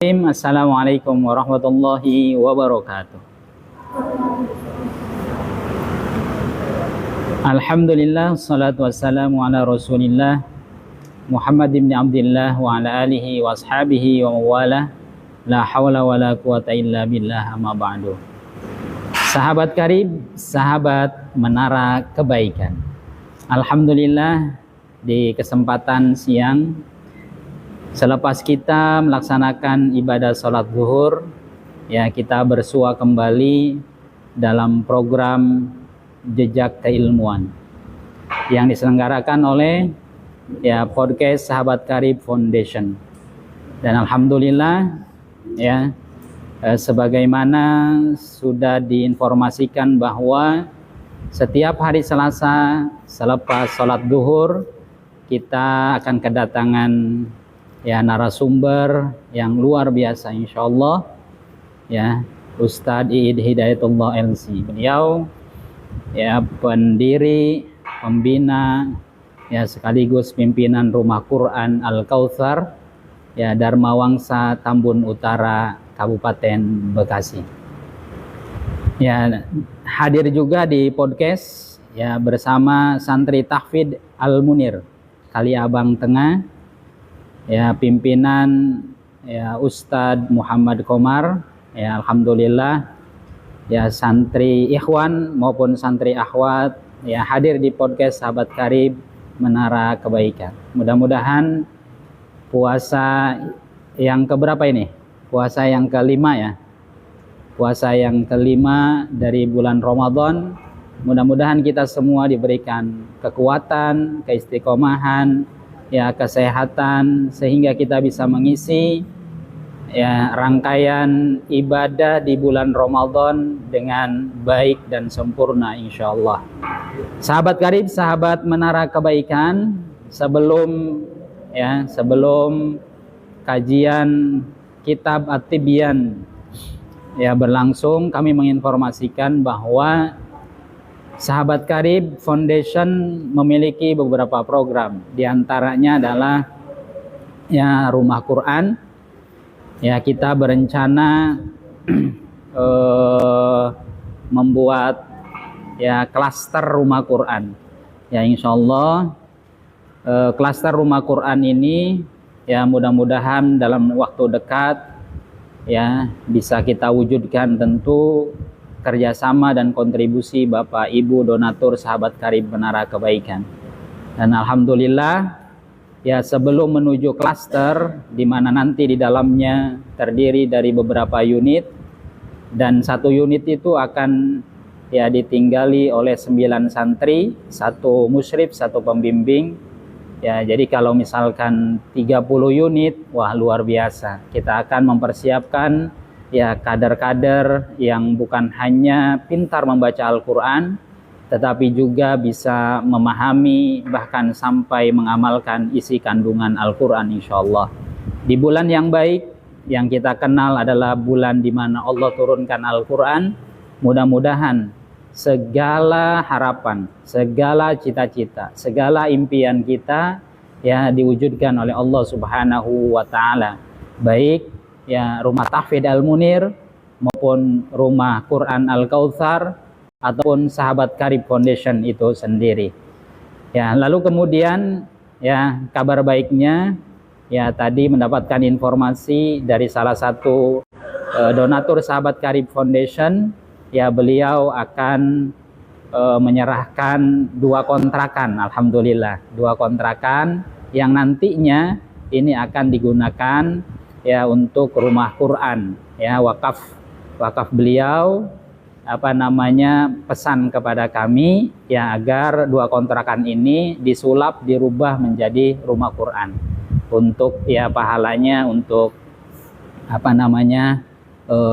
Assalamualaikum warahmatullahi wabarakatuh. Alhamdulillah, salatu wassalamu ala rasulillah Muhammad ibn Abdillah wa ala alihi wa ashabihi wa mawalah. La hawla wa la quwata illa billah, amma ba'du. Sahabat karib, sahabat menara kebaikan, alhamdulillah di kesempatan siang selepas kita melaksanakan ibadah sholat zuhur, ya kita bersua kembali dalam program Jejak Keilmuan yang diselenggarakan oleh podcast Sahabat Karib Foundation. Dan alhamdulillah sebagaimana sudah diinformasikan bahwa setiap hari Selasa selepas sholat zuhur kita akan kedatangan narasumber yang luar biasa, insyaallah, Ustadz Iid Hidayatullah LC. Beliau pendiri, pembina, sekaligus pimpinan Rumah Quran Al-Kautsar, Dharma Wangsa, Tambun Utara, Kabupaten Bekasi. Hadir juga di podcast bersama santri Tahfidz Al-Munir Kaliabang Tengah, pimpinan Ustadz Muhammad Komar, alhamdulillah, santri ikhwan maupun santri akhwat hadir di podcast Sahabat Karib Menara Kebaikan. Mudah-mudahan puasa yang keberapa ini? Puasa yang kelima, puasa yang kelima dari bulan Ramadan. Mudah-mudahan kita semua diberikan kekuatan, keistiqomahan, kesehatan, sehingga kita bisa mengisi rangkaian ibadah di bulan Ramadan dengan baik dan sempurna, insyaallah. Sahabat karib, sahabat menara kebaikan, sebelum kajian kitab At-Tibyan berlangsung, kami menginformasikan bahwa Sahabat Karib Foundation memiliki beberapa program. Di antaranya adalah Rumah Quran. Kita berencana membuat klaster Rumah Quran. Insyaallah klaster Rumah Quran ini mudah-mudahan dalam waktu dekat bisa kita wujudkan, tentu kerjasama dan kontribusi Bapak Ibu donatur Sahabat Karib Menara Kebaikan. Dan alhamdulillah, sebelum menuju klaster di mana nanti di dalamnya terdiri dari beberapa unit, dan satu unit itu akan ditinggali oleh 9 santri, 1 musyrif, 1 pembimbing. Jadi kalau misalkan 30 unit, wah luar biasa. Kita akan mempersiapkan kader-kader yang bukan hanya pintar membaca Al-Quran, tetapi juga bisa memahami bahkan sampai mengamalkan isi kandungan Al-Quran, insyaallah. Di bulan yang baik yang kita kenal adalah bulan di mana Allah turunkan Al-Quran, mudah-mudahan segala harapan, segala cita-cita, segala impian kita diwujudkan oleh Allah Subhanahu wa Ta'ala, baik Rumah Tahfidz Al-Munir maupun Rumah Quran Al-Kautsar ataupun Sahabat Karib Foundation itu sendiri. Lalu kemudian kabar baiknya tadi mendapatkan informasi dari salah satu donatur Sahabat Karib Foundation, beliau akan menyerahkan 2 kontrakan, alhamdulillah, 2 kontrakan yang nantinya ini akan digunakan untuk Rumah Quran, wakaf beliau pesan kepada kami agar 2 kontrakan ini disulap, dirubah menjadi Rumah Quran untuk pahalanya untuk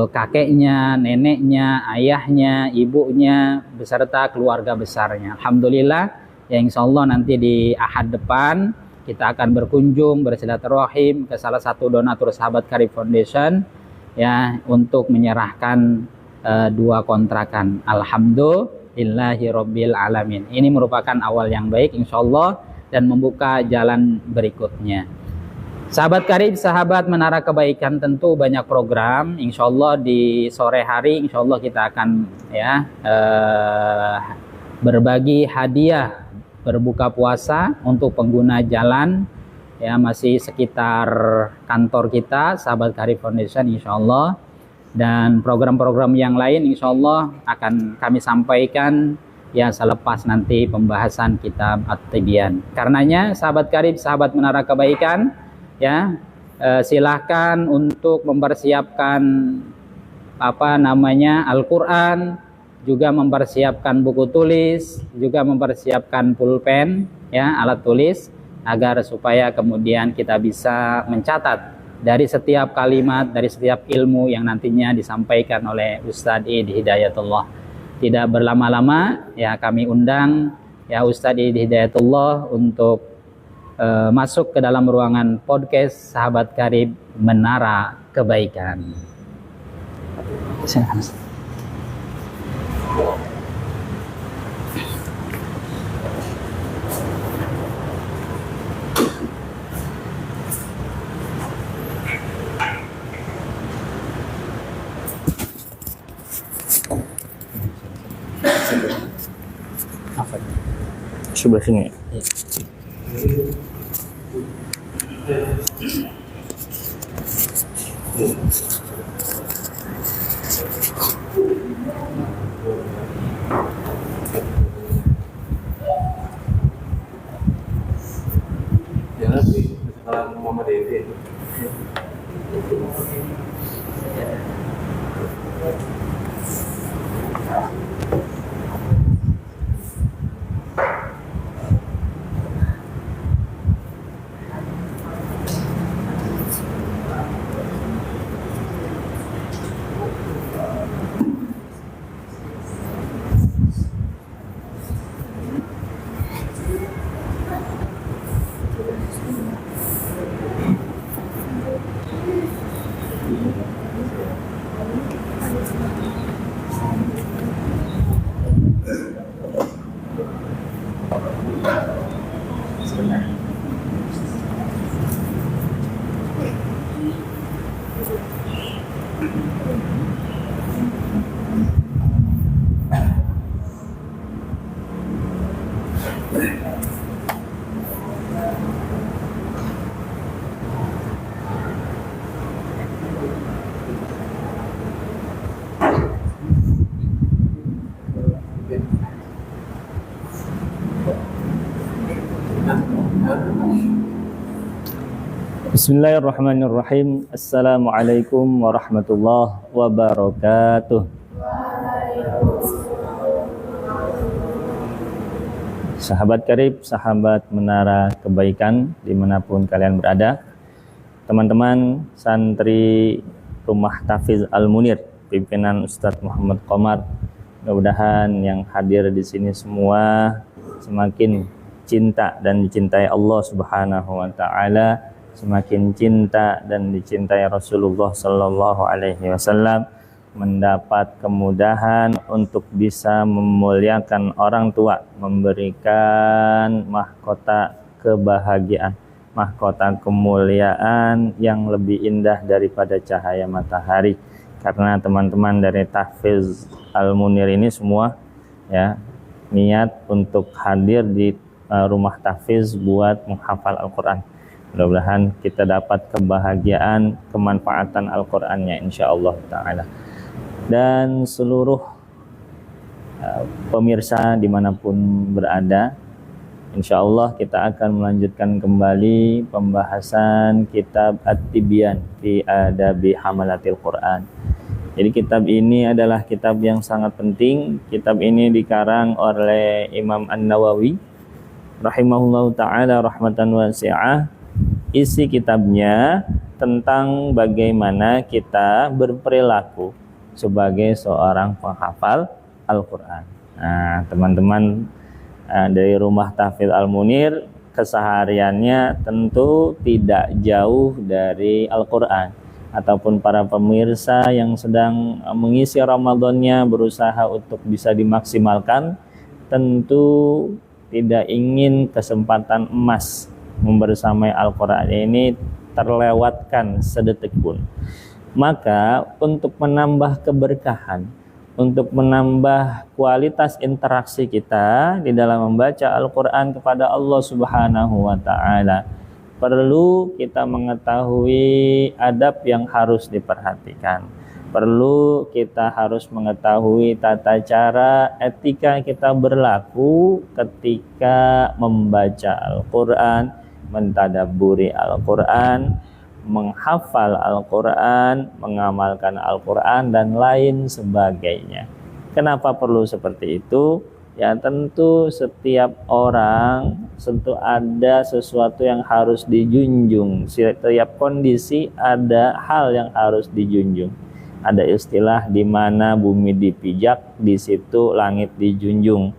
kakeknya, neneknya, ayahnya, ibunya beserta keluarga besarnya. Alhamdulillah, insyaallah nanti di Ahad depan kita akan berkunjung bersilaturahim ke salah satu donatur Sahabat Karib Foundation untuk menyerahkan 2 kontrakan. Alhamdulillahirabbil alamin. Ini merupakan awal yang baik, insyaallah, dan membuka jalan berikutnya. Sahabat karib, sahabat Menara Kebaikan, tentu banyak program. Insya Allah di sore hari, insya Allah kita akan berbagi hadiah berbuka puasa untuk pengguna jalan masih sekitar kantor kita, Sahabat Karib Foundation, insya Allah. Dan program-program yang lain insya Allah akan kami sampaikan selepas nanti pembahasan kitab At-Tibyan. Karenanya sahabat karib, sahabat Menara Kebaikan, silahkan untuk mempersiapkan Al-Quran, juga mempersiapkan buku tulis, juga mempersiapkan pulpen, alat tulis, agar supaya kemudian kita bisa mencatat dari setiap kalimat, dari setiap ilmu yang nantinya disampaikan oleh Ustadz Id Hidayatullah. Tidak berlama-lama, kami undang Ustadz Id Hidayatullah untuk masuk ke dalam ruangan podcast Sahabat Karib Menara Kebaikan. Sebelah sini. Jangan sih, kesalahan Muhammad Devi. Bismillahirrahmanirrahim. Assalamualaikum warahmatullahi wabarakatuh. Sahabat karib, sahabat Menara Kebaikan dimanapun kalian berada, teman-teman santri Rumah Tahfiz Al-Munir, pimpinan Ustadz Muhammad Qomar, mudah-mudahan yang hadir di sini semua semakin cinta dan dicintai Allah Subhanahu wa taala, semakin cinta dan dicintai Rasulullah sallallahu alaihi wasallam, mendapat kemudahan untuk bisa memuliakan orang tua, memberikan mahkota kebahagiaan, mahkota kemuliaan yang lebih indah daripada cahaya matahari. Karena teman-teman dari Tahfiz Al-Munir ini semua niat untuk hadir di rumah tahfiz buat menghafal Al-Quran. Mudah-mudahan kita dapat kebahagiaan, kemanfaatan Al-Qurannya insyaallah ta'ala. Dan seluruh pemirsa dimanapun berada, insyaallah kita akan melanjutkan kembali pembahasan kitab At-Tibyan fi Adabi Hamalatil Quran. Jadi kitab ini adalah kitab yang sangat penting. Kitab ini dikarang oleh Imam An-Nawawi rahimahullahu ta'ala rahmatan wasi'ah. Isi kitabnya tentang bagaimana kita berperilaku sebagai seorang penghafal Al-Quran. Nah, teman-teman dari Rumah Tahfiz Al-Munir, kesehariannya tentu tidak jauh dari Al-Quran. Ataupun para pemirsa yang sedang mengisi Ramadannya berusaha untuk bisa dimaksimalkan, tentu tidak ingin kesempatan emas membersamai Al-Quran ini terlewatkan sedetik pun. Maka untuk menambah keberkahan, untuk menambah kualitas interaksi kita di dalam membaca Al-Quran kepada Allah Subhanahu wa Ta'ala, perlu kita mengetahui adab yang harus diperhatikan. Perlu kita harus mengetahui tata cara etika kita berlaku ketika membaca Al-Quran, mentadabburi Al-Quran, menghafal Al-Quran, mengamalkan Al-Quran, dan lain sebagainya. Kenapa perlu seperti itu? Ya tentu setiap orang tentu ada sesuatu yang harus dijunjung. Setiap kondisi ada hal yang harus dijunjung. Ada istilah di mana bumi dipijak, di situ langit dijunjung.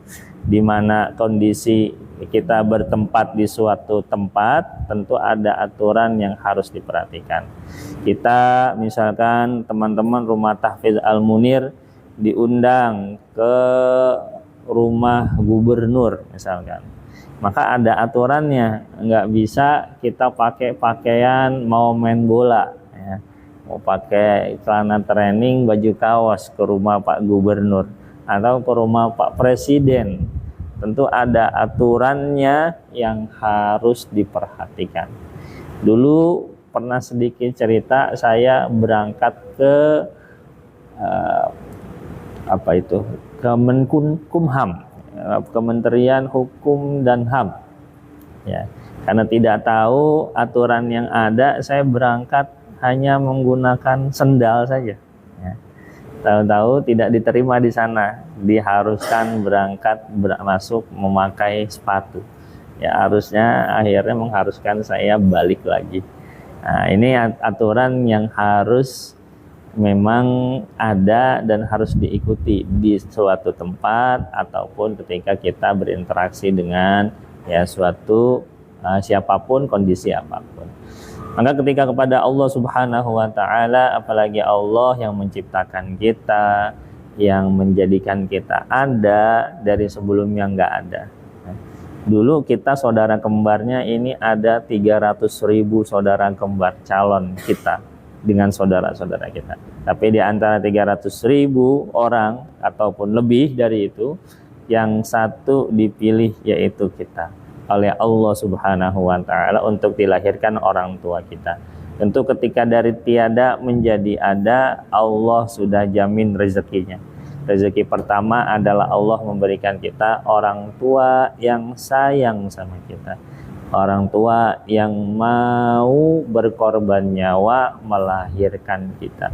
Di mana kondisi kita bertempat di suatu tempat, tentu ada aturan yang harus diperhatikan. Kita misalkan teman-teman Rumah Tahfiz Al-Munir diundang ke rumah gubernur misalkan, maka ada aturannya. Nggak bisa kita pakai pakaian mau main bola, ya. Mau pakai celana training, baju kaos ke rumah Pak Gubernur atau ke rumah Pak Presiden. Tentu ada aturannya yang harus diperhatikan. Dulu pernah sedikit cerita, saya berangkat ke Kemenkumham, Kementerian Hukum dan HAM. Ya, karena tidak tahu aturan yang ada, saya berangkat hanya menggunakan sendal saja. Ya. Tahu-tahu tidak diterima di sana, diharuskan berangkat masuk memakai sepatu. Ya harusnya akhirnya mengharuskan saya balik lagi. Nah, ini aturan yang harus memang ada dan harus diikuti di suatu tempat ataupun ketika kita berinteraksi dengan ya suatu siapapun, kondisi apapun. Maka ketika kepada Allah Subhanahu wa Ta'ala, apalagi Allah yang menciptakan kita, yang menjadikan kita ada dari sebelumnya nggak ada. Dulu kita saudara kembarnya ini ada 300.000 saudara kembar calon kita dengan saudara-saudara kita. Tapi di antara 300.000 orang ataupun lebih dari itu, yang satu dipilih yaitu kita oleh Allah Subhanahu wa Ta'ala untuk dilahirkan orang tua kita. Tentu ketika dari tiada menjadi ada, Allah sudah jamin rezekinya. Rezeki pertama adalah Allah memberikan kita orang tua yang sayang sama kita, orang tua yang mau berkorban nyawa melahirkan kita,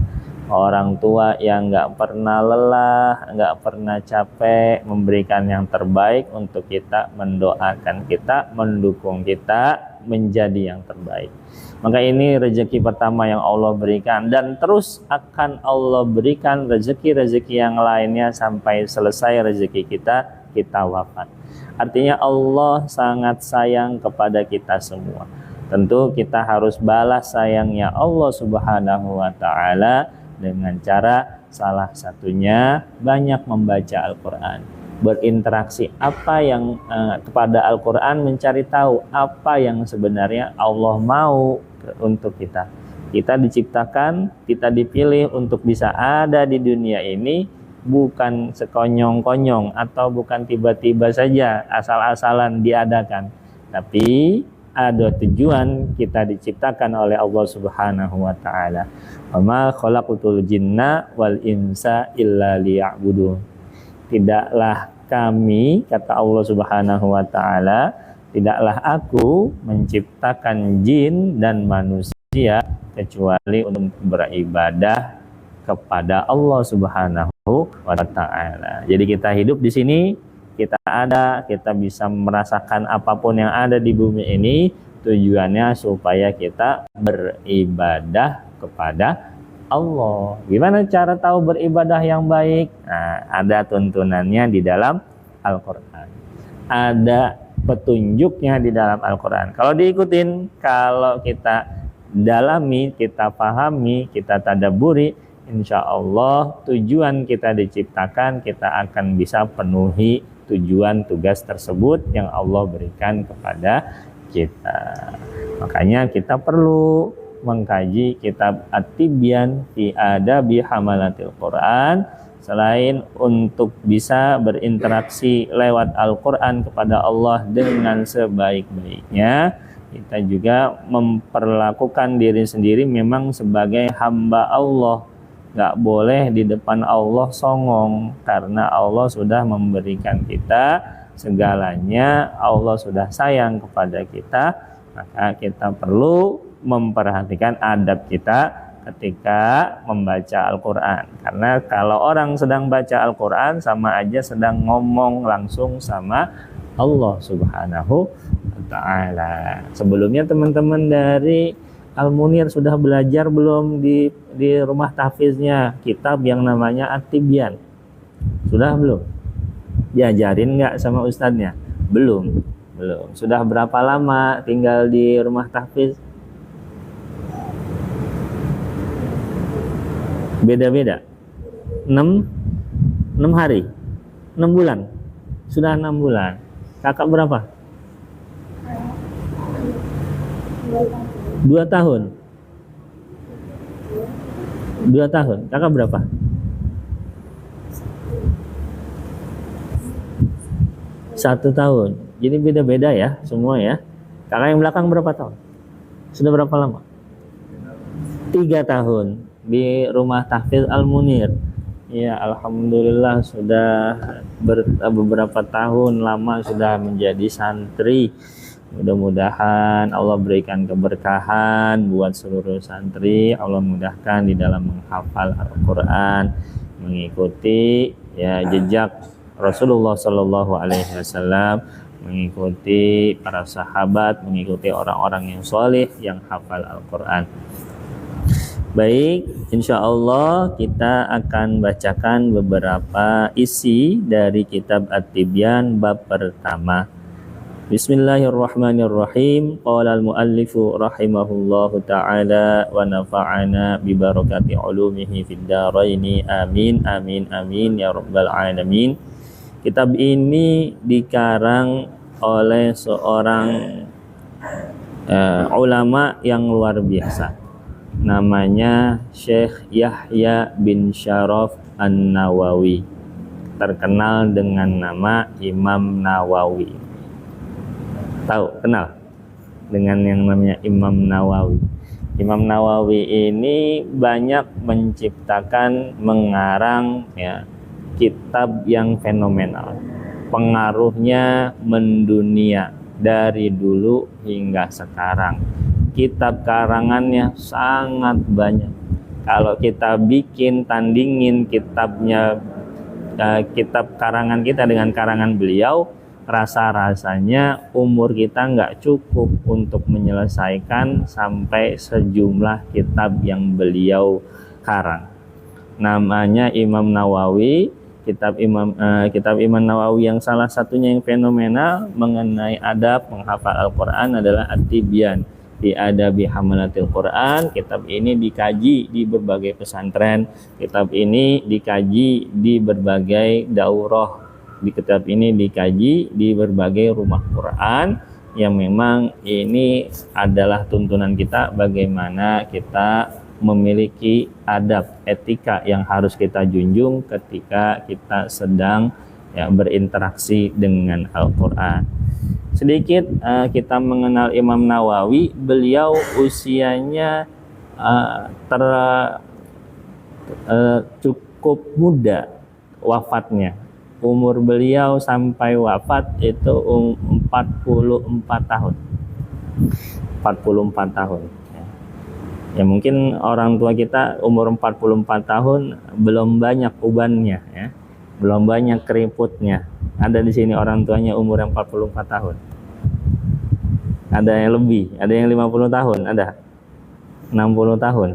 orang tua yang nggak pernah lelah, nggak pernah capek memberikan yang terbaik untuk kita, mendoakan kita, mendukung kita menjadi yang terbaik. Maka ini rezeki pertama yang Allah berikan, dan terus akan Allah berikan rezeki-rezeki yang lainnya sampai selesai rezeki kita wafat. Artinya Allah sangat sayang kepada kita semua. Tentu kita harus balas sayangnya Allah Subhanahu wa Ta'ala dengan cara salah satunya banyak membaca Al-Quran, berinteraksi apa yang kepada Al-Quran, mencari tahu apa yang sebenarnya Allah mau untuk kita. Kita diciptakan, kita dipilih untuk bisa ada di dunia ini, bukan sekonyong-konyong atau bukan tiba-tiba saja asal-asalan diadakan, tapi ada tujuan. Kita diciptakan oleh Allah Subhanahu wa Ta'ala. Wa ma khalaqtul jinna wal insa illa liya'budun. Tidaklah kami, kata Allah Subhanahu wa Ta'ala, tidaklah aku menciptakan jin dan manusia kecuali untuk beribadah kepada Allah Subhanahu wa Ta'ala. Jadi kita hidup di sini, kita ada, kita bisa merasakan apapun yang ada di bumi ini, tujuannya supaya kita beribadah kepada Allah. Gimana cara tahu beribadah yang baik? Nah, ada tuntunannya di dalam Al-Quran, ada petunjuknya di dalam Al-Quran. Kalau diikutin, kalau kita dalami, kita pahami, kita tadabburi, insya Allah tujuan kita diciptakan, kita akan bisa penuhi tujuan tugas tersebut yang Allah berikan kepada kita. Makanya kita perlu mengkaji kitab At-Tibyan fi Adabi Hamalatil Quran. Selain untuk bisa berinteraksi lewat Al-Quran kepada Allah dengan sebaik-baiknya, kita juga memperlakukan diri sendiri memang sebagai hamba Allah. Gak boleh di depan Allah songong, karena Allah sudah memberikan kita segalanya, Allah sudah sayang kepada kita. Maka kita perlu memperhatikan adab kita ketika membaca Al-Quran. Karena kalau orang sedang baca Al-Quran sama aja sedang ngomong langsung sama Allah Subhanahu wa Ta'ala. Sebelumnya teman-teman dari Al-Munir sudah belajar belum di rumah tahfiznya kitab yang namanya At-Tibyan? Sudah belum? Diajarin nggak sama ustadznya? Belum. Sudah berapa lama tinggal di rumah tahfiz? Beda-beda. 6 hari, 6 bulan. Sudah 6 bulan. Kakak berapa? 2 tahun. 2 tahun. Kakak berapa? 1 tahun. Jadi beda-beda ya semua ya. Kakak yang belakang berapa tahun? Sudah berapa lama? 3 tahun di rumah tahfiz Al-Munir. Ya, alhamdulillah sudah beberapa tahun lama sudah menjadi santri. Mudah-mudahan Allah berikan keberkahan buat seluruh santri. Allah mudahkan di dalam menghafal Al-Quran, mengikuti ya jejak Rasulullah Shallallahu Alaihi Wasallam, mengikuti para sahabat, mengikuti orang-orang yang soleh yang hafal Al-Quran. Baik, insya Allah kita akan bacakan beberapa isi dari kitab At-Tibyan bab pertama. Bismillahirrahmanirrahim. Qala al-muallifu rahimahullahu ta'ala wa nafa'ana bi barakati ulumihi fid dharaini amin amin amin ya rabbal alamin. Kitab ini dikarang oleh seorang ulama yang luar biasa. Namanya Syekh Yahya bin Syaraf An-Nawawi, terkenal dengan nama Imam Nawawi. Tahu, kenal dengan yang namanya Imam Nawawi. Imam Nawawi ini banyak menciptakan, mengarang ya kitab yang fenomenal. Pengaruhnya mendunia dari dulu hingga sekarang. Kitab karangannya sangat banyak. Kalau kita bikin tandingin kitabnya, kitab karangan kita dengan karangan beliau, rasa-rasanya umur kita nggak cukup untuk menyelesaikan sampai sejumlah kitab yang beliau karang. Namanya Imam Nawawi. Kitab Imam Nawawi yang salah satunya yang fenomenal mengenai adab menghafal Al-Quran adalah At-Tibyan fi Adabi Hamalatil Quran. Kitab ini dikaji di berbagai pesantren. Kitab ini dikaji di berbagai daurah. Di kitab ini dikaji di berbagai rumah Quran, yang memang ini adalah tuntunan kita bagaimana kita memiliki adab etika yang harus kita junjung ketika kita sedang ya berinteraksi dengan Al-Quran. Sedikit kita mengenal Imam Nawawi. Beliau usianya cukup muda wafatnya. Umur beliau sampai wafat itu 44 tahun. 44 tahun. Ya mungkin orang tua kita umur 44 tahun belum banyak ubannya ya. Belum banyak keriputnya. Ada di sini orang tuanya umur yang 44 tahun. Ada yang lebih, ada yang 50 tahun, ada 60 tahun.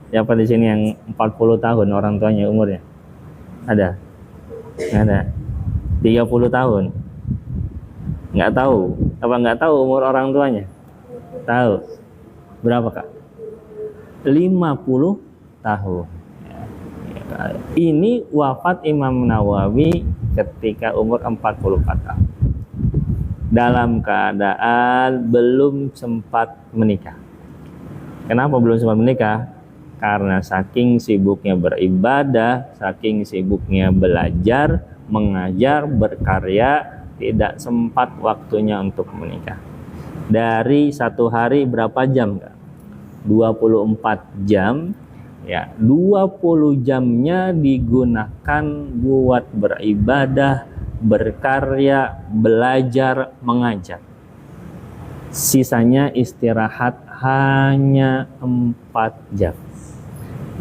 Siapa di sini yang 40 tahun orang tuanya umurnya? Ada? Ada. 30 tahun. Nggak tahu. Apa nggak tahu umur orang tuanya? Tahu. Berapa, Kak? 50 tahun. Ini wafat Imam Nawawi ketika umur 44 tahun. dalam keadaan belum sempat menikah. Kenapa belum sempat menikah? Karena saking sibuknya beribadah, saking sibuknya belajar, mengajar, berkarya, tidak sempat waktunya untuk menikah. Dari satu hari berapa jam, Kak? 24 jam. Ya, 20 jamnya digunakan buat beribadah, berkarya, belajar, mengajar. Sisanya istirahat hanya 4 jam.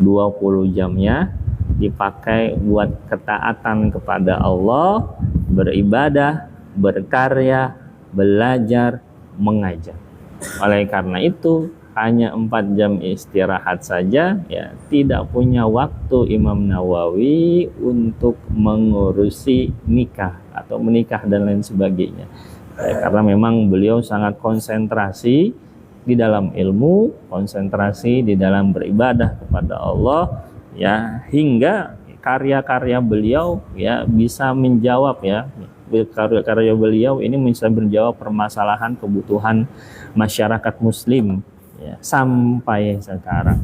20 jamnya dipakai buat ketaatan kepada Allah, beribadah, berkarya, belajar, mengajar. Oleh karena itu, hanya 4 jam istirahat saja, ya tidak punya waktu Imam Nawawi untuk mengurusi nikah atau menikah dan lain sebagainya. Karena memang beliau sangat konsentrasi di dalam ilmu, konsentrasi di dalam beribadah kepada Allah, ya, hingga karya-karya beliau ya bisa menjawab, ya, karya-karya beliau ini bisa menjawab permasalahan kebutuhan masyarakat muslim, ya, sampai sekarang,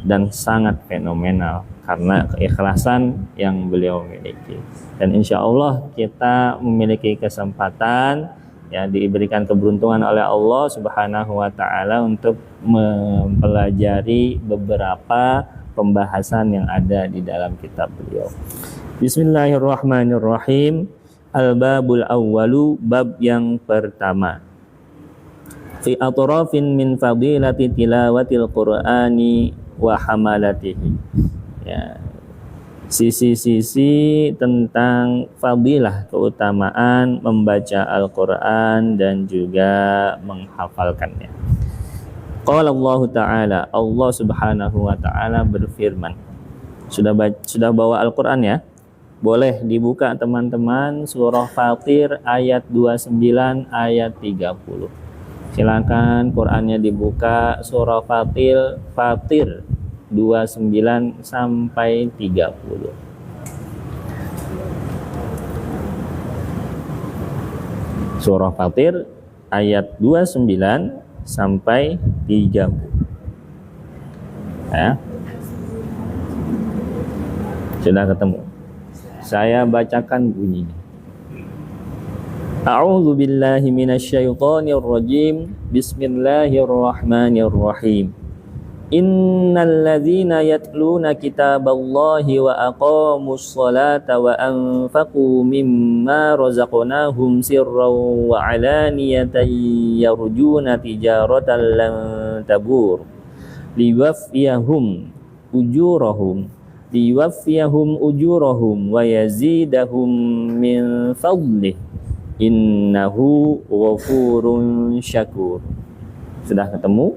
dan sangat fenomenal karena keikhlasan yang beliau miliki. Dan insya Allah kita memiliki kesempatan, ya, diberikan keberuntungan oleh Allah Subhanahu wa taala untuk mempelajari beberapa pembahasan yang ada di dalam kitab beliau. Bismillahirrahmanirrahim. Al-babul awwalu, bab yang pertama. Fi atrafin min fadilati tilawatil Qur'ani wa hamalatihi. Ya, sisi-sisi tentang fadilah, keutamaan membaca Al-Quran dan juga menghafalkannya. Qala Allah Ta'ala, Allah Subhanahu wa Ta'ala berfirman. Sudah bawa Al-Quran, ya? Boleh dibuka teman-teman surah Fatir ayat 29 ayat 30. Silakan Qurannya dibuka, surah Fatir 29 sampai 30. Surah Fatir ayat 29 sampai 30. Ya. Sudah ketemu. Saya bacakan bunyinya. A'udzu billahi minasyaitonir rajim. Bismillahirrahmanirrahim. Innal ladzina yatluna kitaballahi wa aqamus salata wa anfaqu mimma razaqnahum sirran wa alaniyatan yarjuna tijaratan lan tabur liwaffiyahum ujurahum wa yazidahum min fadlih innahu ghafurun syakur. Sudah ketemu?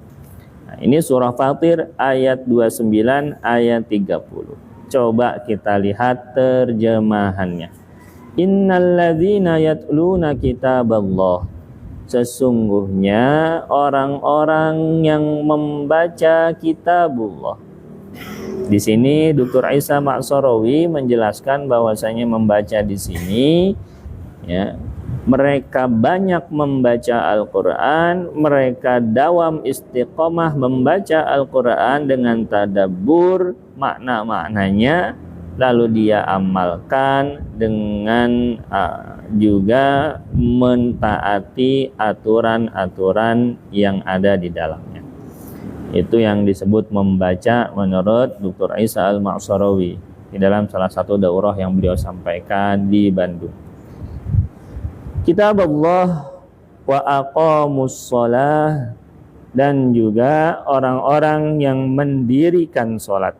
Ini surah Fatir ayat 29 ayat 30. Coba kita lihat terjemahannya. Innalladzina yatluna kitaballah. Sesungguhnya orang-orang yang membaca kitabullah. Di sini Dr. Isa Ma'sarawi menjelaskan bahwasanya membaca di sini, ya, mereka banyak membaca Al-Quran, mereka dawam istiqomah membaca Al-Quran dengan tadabbur makna-maknanya, lalu dia amalkan dengan juga mentaati aturan-aturan yang ada di dalamnya. Itu yang disebut membaca menurut Dr. Isa Al-Ma'sarawi di dalam salah satu daurah yang beliau sampaikan di Bandung. Kitab Allah wa aqamus shalah, dan juga orang-orang yang mendirikan sholat,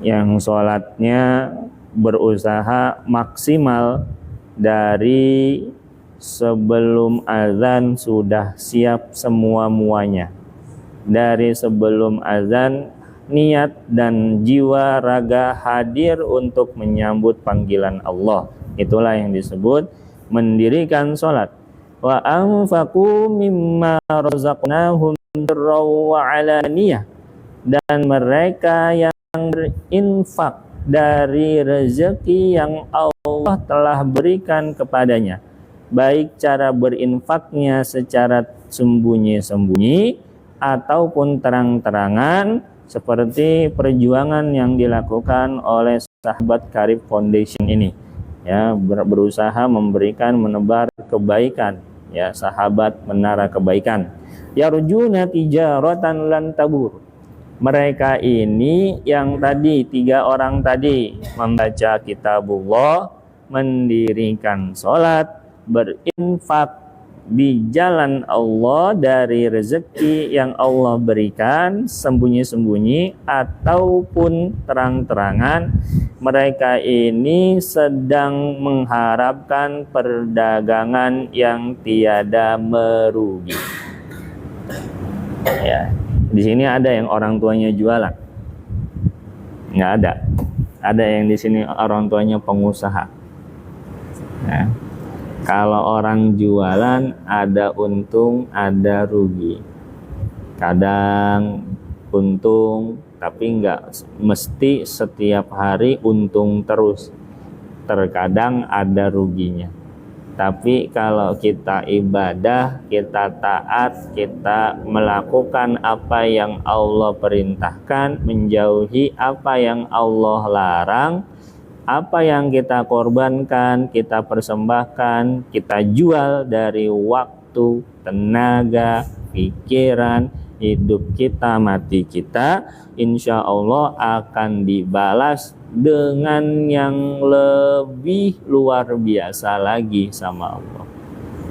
yang sholatnya berusaha maksimal dari sebelum azan sudah siap semua-muanya, dari sebelum azan niat dan jiwa raga hadir untuk menyambut panggilan Allah. Itulah yang disebut mendirikan sholat. Wa anfaqu mimma razaqnahum sirran wa alaniyah, dan mereka yang berinfak dari rezeki yang Allah telah berikan kepadanya, baik cara berinfaknya secara sembunyi-sembunyi ataupun terang-terangan, seperti perjuangan yang dilakukan oleh sahabat Karib Foundation ini, ya, berusaha memberikan, menebar kebaikan, ya, sahabat menara kebaikan. Yarjuna tijaratan lan tabur. Mereka ini yang tadi, 3 orang tadi, membaca kitabullah, mendirikan sholat, berinfak di jalan Allah dari rezeki yang Allah berikan sembunyi-sembunyi ataupun terang-terangan. Mereka ini sedang mengharapkan perdagangan yang tiada merugi. Ya, di sini ada yang orang tuanya jualan? Nggak ada. Ada yang di sini orang tuanya pengusaha. Ya. Kalau orang jualan ada untung, ada rugi. Kadang untung, tapi nggak mesti setiap hari untung terus. Terkadang ada ruginya. Tapi kalau kita ibadah, kita taat, kita melakukan apa yang Allah perintahkan, menjauhi apa yang Allah larang, apa yang kita korbankan, kita persembahkan, kita jual dari waktu, tenaga, pikiran, hidup kita, mati kita, insya Allah akan dibalas dengan yang lebih luar biasa lagi sama Allah.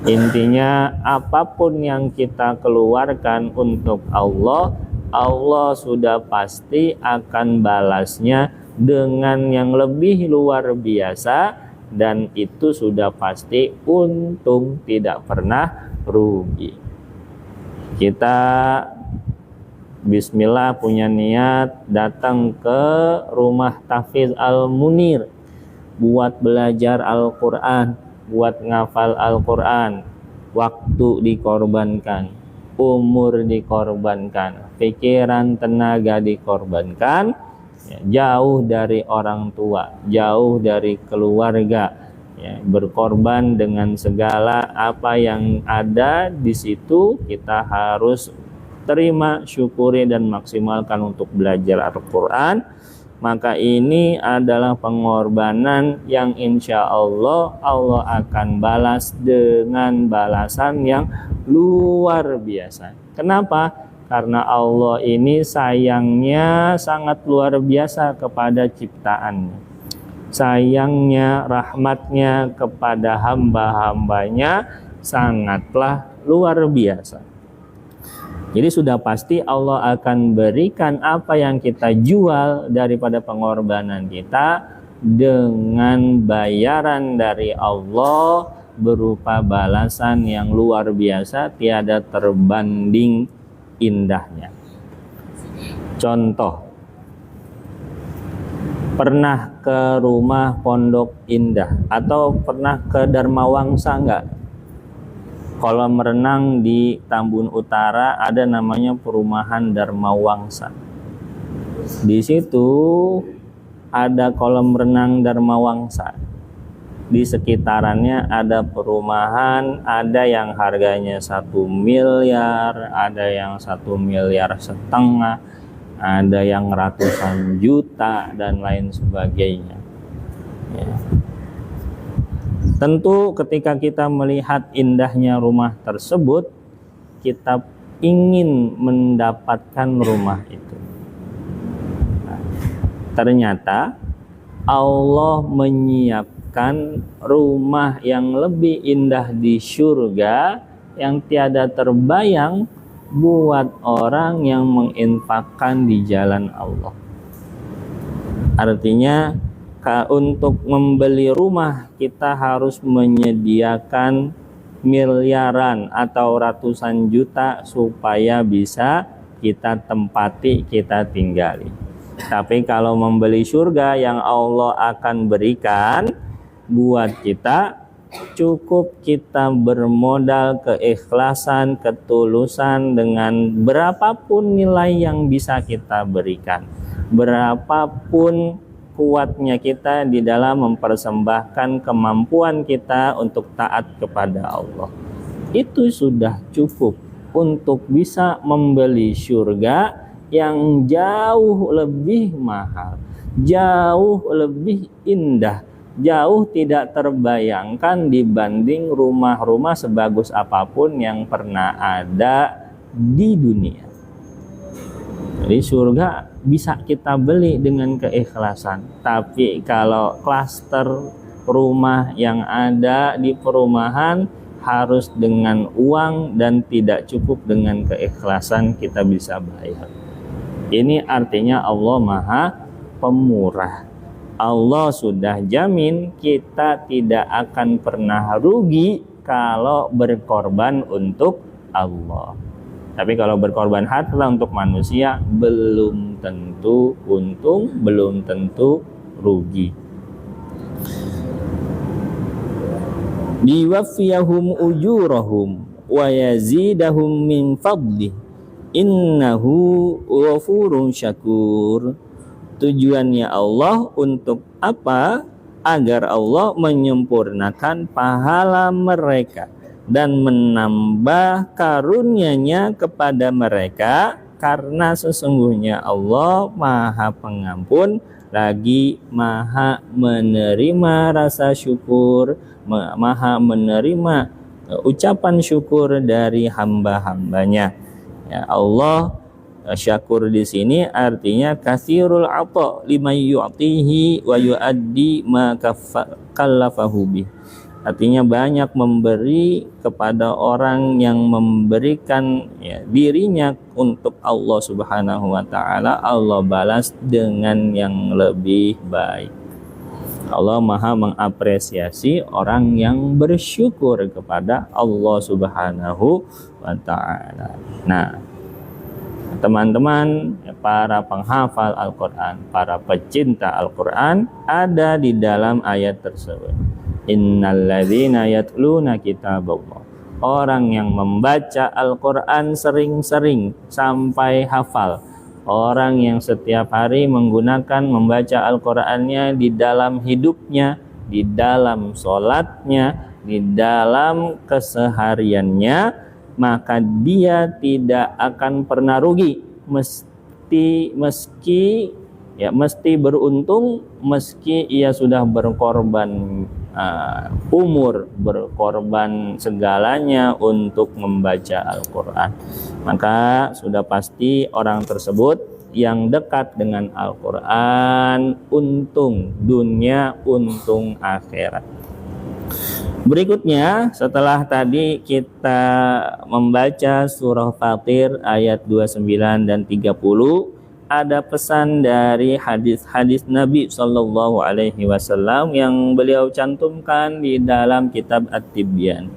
Intinya apapun yang kita keluarkan untuk Allah, Allah sudah pasti akan balasnya dengan yang lebih luar biasa, dan itu sudah pasti untung, tidak pernah rugi. Kita bismillah punya niat datang ke rumah Tahfiz Al-Munir buat belajar Al-Quran, buat ngafal Al-Quran. Waktu dikorbankan, umur dikorbankan, pikiran, tenaga dikorbankan, ya, jauh dari orang tua, jauh dari keluarga, ya, berkorban dengan segala apa yang ada di situ. Kita harus terima, syukuri, dan maksimalkan untuk belajar Al-Quran. Maka ini adalah pengorbanan yang insya Allah Allah akan balas dengan balasan yang luar biasa. Kenapa? Karena Allah ini sayangnya sangat luar biasa kepada ciptaannya. Sayangnya, rahmatnya kepada hamba-hambanya sangatlah luar biasa. Jadi sudah pasti Allah akan berikan apa yang kita jual daripada pengorbanan kita dengan bayaran dari Allah berupa balasan yang luar biasa, tiada terbanding indahnya. Contoh, pernah ke rumah Pondok Indah atau pernah ke Dharma Wangsa enggak? Kolam renang di Tambun Utara ada namanya perumahan Dharma Wangsa. Di situ ada kolam renang Dharma Wangsa. Di sekitarannya ada perumahan, ada yang harganya 1 miliar, ada yang 1,5 miliar, ada yang ratusan juta, dan lain sebagainya. Ya. Tentu ketika kita melihat indahnya rumah tersebut, kita ingin mendapatkan rumah itu. Nah, ternyata Allah menyiapkan rumah yang lebih indah di surga yang tiada terbayang buat orang yang menginfakkan di jalan Allah. Artinya untuk membeli rumah kita harus menyediakan miliaran atau ratusan juta supaya bisa kita tempati, kita tinggali. Tapi kalau membeli surga yang Allah akan berikan buat kita, cukup kita bermodal keikhlasan, ketulusan dengan berapapun nilai yang bisa kita berikan, berapapun kuatnya kita di dalam mempersembahkan kemampuan kita untuk taat kepada Allah. Itu sudah cukup untuk bisa membeli surga yang jauh lebih mahal, jauh lebih indah, jauh tidak terbayangkan dibanding rumah-rumah sebagus apapun yang pernah ada di dunia. Jadi surga bisa kita beli dengan keikhlasan. Tapi kalau klaster rumah yang ada di perumahan harus dengan uang dan tidak cukup dengan keikhlasan kita bisa bayar. Ini artinya Allah Maha Pemurah. Allah sudah jamin kita tidak akan pernah rugi kalau berkorban untuk Allah. Tapi kalau berkorban harta untuk manusia belum tentu untung, belum tentu rugi. Liwafiyahum ujurahum wa yazidahum min fadlih innahu ghafurun syakur. Tujuannya Allah untuk apa? Agar Allah menyempurnakan pahala mereka dan menambah karunia-Nya kepada mereka, karena sesungguhnya Allah Maha Pengampun lagi Maha menerima rasa syukur, Maha menerima ucapan syukur dari hamba-hambanya. Ya, Allah syakur di sini artinya katsirul ata liman yu'tihi wa yuaddi ma kallafahu bih. Artinya banyak memberi kepada orang yang memberikan dirinya untuk Allah Subhanahu wa taala, Allah balas dengan yang lebih baik. Allah Maha mengapresiasi orang yang bersyukur kepada Allah Subhanahu wa taala. Nah, teman-teman para penghafal Al-Qur'an, para pecinta Al-Qur'an, ada di dalam ayat tersebut. Innalladzina yatluna kitaballah. Orang yang membaca Al-Qur'an sering-sering sampai hafal. Orang yang setiap hari menggunakan membaca Al-Qur'annya di dalam hidupnya, di dalam sholatnya, di dalam kesehariannya, maka dia tidak akan pernah rugi. Mesti beruntung meski ia sudah berkorban umur, berkorban segalanya untuk membaca Al-Quran. Maka sudah pasti orang tersebut yang dekat dengan Al-Quran untung dunia, untung akhirat. Berikutnya, setelah tadi kita membaca surah Fatir ayat 29 dan 30, ada pesan dari hadis-hadis Nabi Sallallahu Alaihi Wasallam yang beliau cantumkan di dalam kitab At-Tibyan.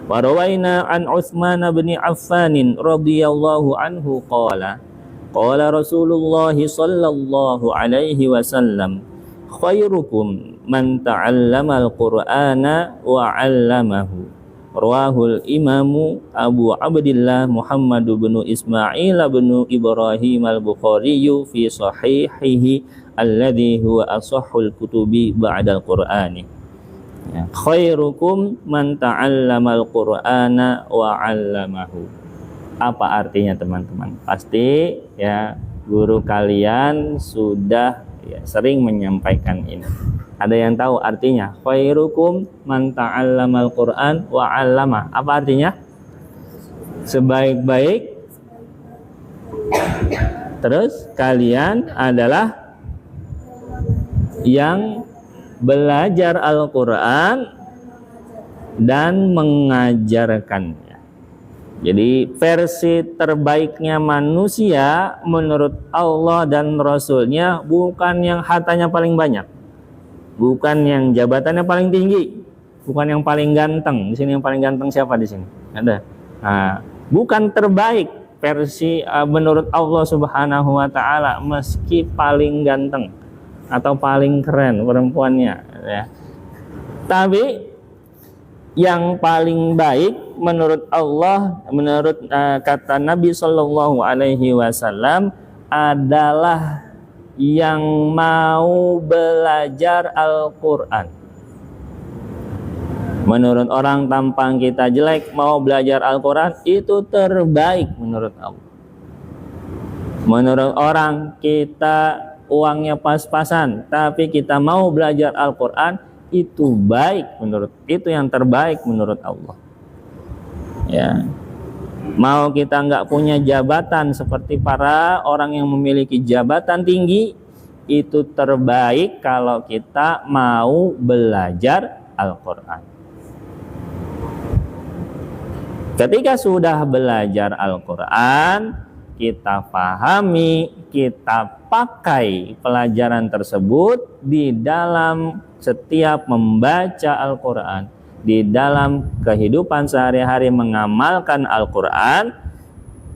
Wa rawaina an Utsman bin Affan radhiyallahu anhu qala Rasulullah sallallahu alaihi wasallam khairukum man ta'allama al-Qur'ana wa 'allamahu. Rawahul Imamu Abu Abdillah Muhammad bin Ismail bin Ibrahim al-Bukhari fi sahihihi alladhi huwa ashahhul kutubi ba'da al-Qur'ani. Ya, khairukum man ta'allama al-Qur'ana wa 'allamahu. Apa artinya teman-teman? Pasti ya guru kalian sudah sering menyampaikan ini. Ada yang tahu artinya? Khairukum man ta'allamal Qur'an wa 'allama. Apa artinya? Sebaik-baik. Terus kalian adalah yang belajar Al-Qur'an dan mengajarkannya. Jadi versi terbaiknya manusia menurut Allah dan Rasulnya bukan yang hartanya paling banyak, bukan yang jabatannya paling tinggi, bukan yang paling ganteng. Di sini yang paling ganteng siapa di sini? Ada. Nah, bukan terbaik versi menurut Allah Subhanahu wa taala meski paling ganteng atau paling keren perempuannya ya. Tapi yang paling baik menurut Allah, menurut kata Nabi Sallallahu Alaihi Wasallam adalah yang mau belajar Al-Quran. Menurut orang tampang kita jelek, mau belajar Al-Quran itu terbaik menurut Allah. Menurut orang kita uangnya pas-pasan, tapi kita mau belajar Al-Quran, itu baik itu yang terbaik menurut Allah. Ya, mau kita nggak punya jabatan seperti para orang yang memiliki jabatan tinggi, itu terbaik kalau kita mau belajar Al-Quran. Ketika sudah belajar Al-Quran, kita pahami, kita pakai pelajaran tersebut di dalam setiap membaca Al-Quran, di dalam kehidupan sehari-hari mengamalkan Al-Quran.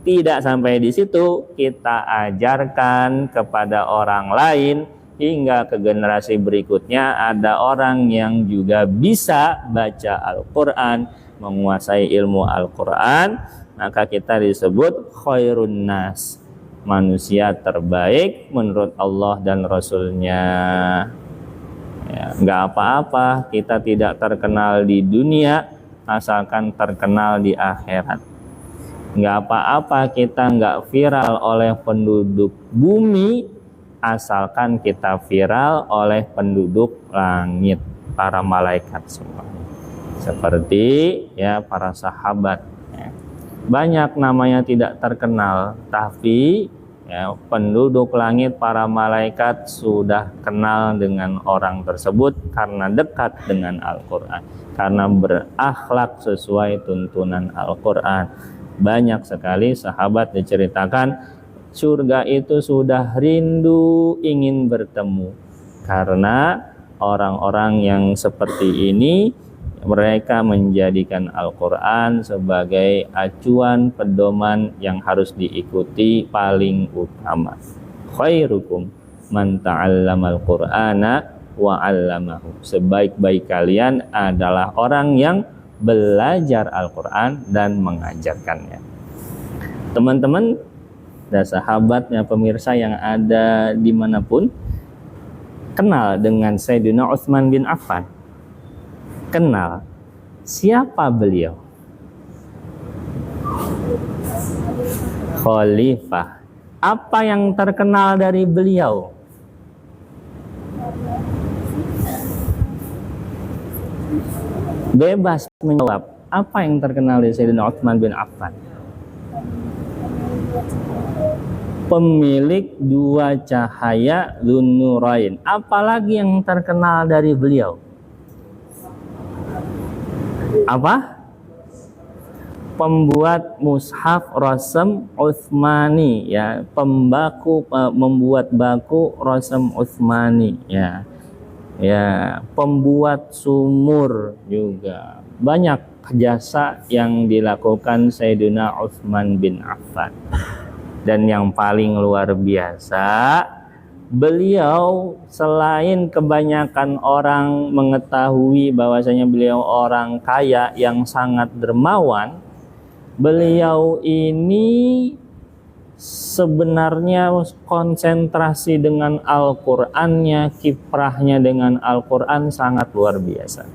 Tidak sampai di situ, kita ajarkan kepada orang lain hingga ke generasi berikutnya ada orang yang juga bisa baca Al-Quran, menguasai ilmu Al-Quran, maka kita disebut khairun nas, manusia terbaik menurut Allah dan Rasulnya. Ya, nggak apa-apa kita tidak terkenal di dunia asalkan terkenal di akhirat. Nggak apa-apa kita nggak viral oleh penduduk bumi asalkan kita viral oleh penduduk langit, para malaikat semua. Seperti ya para sahabat, ya. Banyak namanya tidak terkenal, tapi ya, penduduk langit, para malaikat sudah kenal dengan orang tersebut karena dekat dengan Al-Quran, karena berakhlak sesuai tuntunan Al-Quran. Banyak sekali sahabat diceritakan surga itu sudah rindu ingin bertemu, karena orang-orang yang seperti ini mereka menjadikan Al-Quran sebagai acuan pedoman yang harus diikuti paling utama. Khairukum man ta'allamal Qur'ana wa 'allamahu. Sebaik-baik kalian adalah orang yang belajar Al-Quran dan mengajarkannya. Teman-teman dan sahabatnya, pemirsa yang ada dimanapun, kenal dengan Sayyidina Utsman bin Affan. Kenal siapa beliau? Khalifah. Apa yang terkenal dari beliau? Bebas menjawab. Apa yang terkenal dari Sayyidina Utsman bin Affan? Pemilik dua cahaya Dzun-Nurain. Apalagi yang terkenal dari beliau? Apa? Pembuat mushaf Rasm Utsmani, ya, membuat baku Rasm Utsmani, ya. Ya, pembuat sumur juga. Banyak jasa yang dilakukan Sayyidina Utsman bin Affan. Dan yang paling luar biasa, beliau selain kebanyakan orang mengetahui bahwasanya beliau orang kaya yang sangat dermawan, beliau ini sebenarnya konsentrasi dengan Al-Qur'annya, kiprahnya dengan Al-Qur'an sangat luar biasa.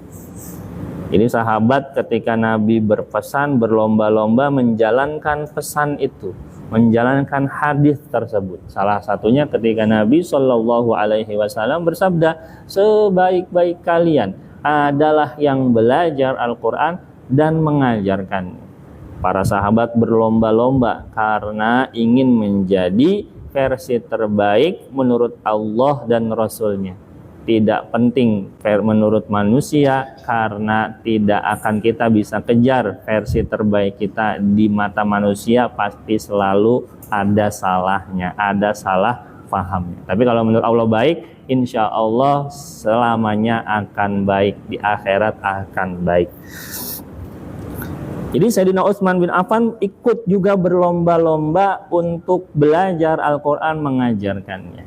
Ini sahabat ketika Nabi berpesan berlomba-lomba menjalankan pesan itu, menjalankan hadis tersebut. Salah satunya ketika Nabi Shallallahu Alaihi Wasallam bersabda, sebaik-baik kalian adalah yang belajar Al-Quran dan mengajarkannya. Para sahabat berlomba-lomba karena ingin menjadi versi terbaik menurut Allah dan Rasulnya. Tidak penting menurut manusia, karena tidak akan kita bisa kejar versi terbaik kita di mata manusia, pasti selalu ada salahnya, ada salah pahamnya. Tapi kalau menurut Allah baik, insya Allah selamanya akan baik, di akhirat akan baik. Jadi Sayyidina Utsman bin Affan ikut juga berlomba-lomba untuk belajar Al-Quran, mengajarkannya,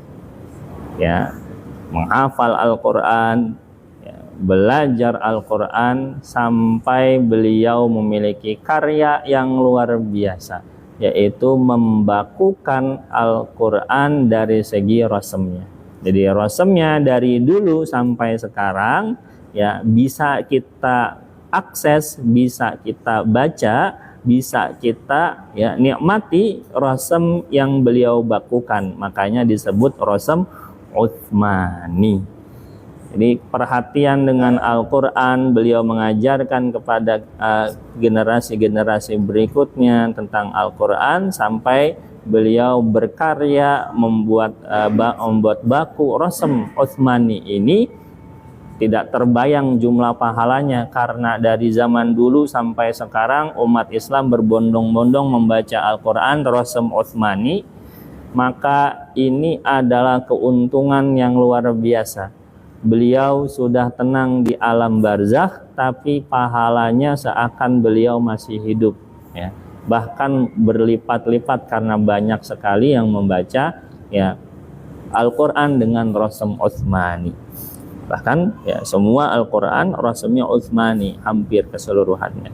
ya, menghafal Al-Quran, ya, belajar Al-Quran sampai beliau memiliki karya yang luar biasa, yaitu membakukan Al-Quran dari segi rasamnya. Jadi rasamnya dari dulu sampai sekarang ya bisa kita akses, bisa kita baca, bisa kita ya nikmati rasam yang beliau bakukan. Makanya disebut rasam Utsmani. Jadi perhatian dengan Al-Quran, beliau mengajarkan kepada generasi-generasi berikutnya tentang Al-Quran sampai beliau berkarya membuat baku rasam Utsmani ini. Tidak terbayang jumlah pahalanya karena dari zaman dulu sampai sekarang umat Islam berbondong-bondong membaca Al-Quran rasam Utsmani. Maka ini adalah keuntungan yang luar biasa. Beliau sudah tenang di alam barzakh, tapi pahalanya seakan beliau masih hidup ya. Bahkan berlipat-lipat karena banyak sekali yang membaca ya Al-Quran dengan rasam Utsmani. Bahkan ya semua Al-Quran rasamnya Utsmani hampir keseluruhannya.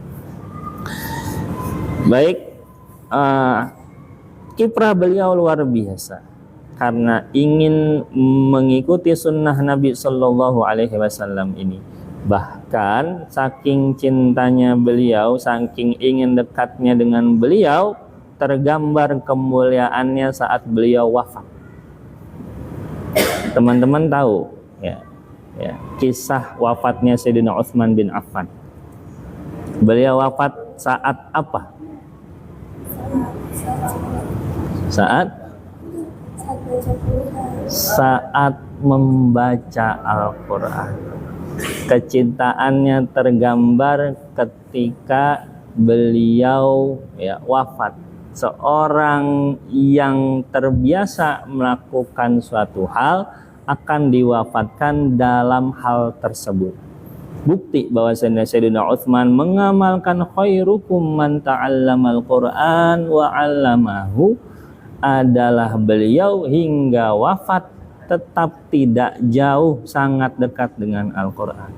Baik, kiprah beliau luar biasa karena ingin mengikuti sunnah Nabi Sallallahu Alaihi Wasallam ini. Bahkan saking cintanya beliau, saking ingin dekatnya dengan beliau, tergambar kemuliaannya saat beliau wafat. Teman-teman tahu ya, kisah wafatnya Sayyidina Utsman bin Affan. Beliau wafat saat apa? Saat membaca Al-Quran. Kecintaannya tergambar ketika beliau ya wafat. Seorang yang terbiasa melakukan suatu hal akan diwafatkan dalam hal tersebut. Bukti bahwa Sayyidina Utsman mengamalkan khairukum man ta'allamal Qur'an wa 'allamahu adalah beliau hingga wafat tetap tidak jauh, sangat dekat dengan Al-Quran.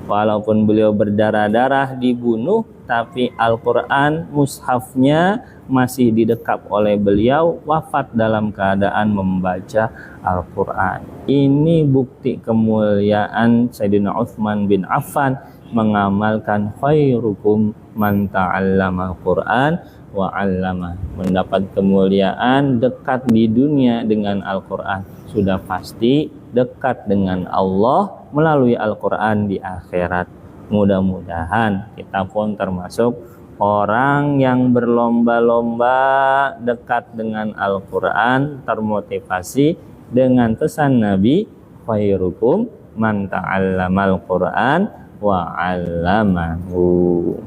Walaupun beliau berdarah-darah dibunuh, tapi Al-Quran mushafnya masih didekap oleh beliau, wafat dalam keadaan membaca Al-Quran. Ini bukti kemuliaan Sayyidina Utsman bin Affan mengamalkan khairukum man ta'allamal Quran wa 'allama, mendapat kemuliaan dekat di dunia dengan Al-Quran, sudah pasti dekat dengan Allah melalui Al-Quran di akhirat. Mudah-mudahan kita pun termasuk orang yang berlomba-lomba dekat dengan Al-Quran, termotivasi dengan pesan Nabi, khairukum man ta'allamal Quran wa 'allamahu.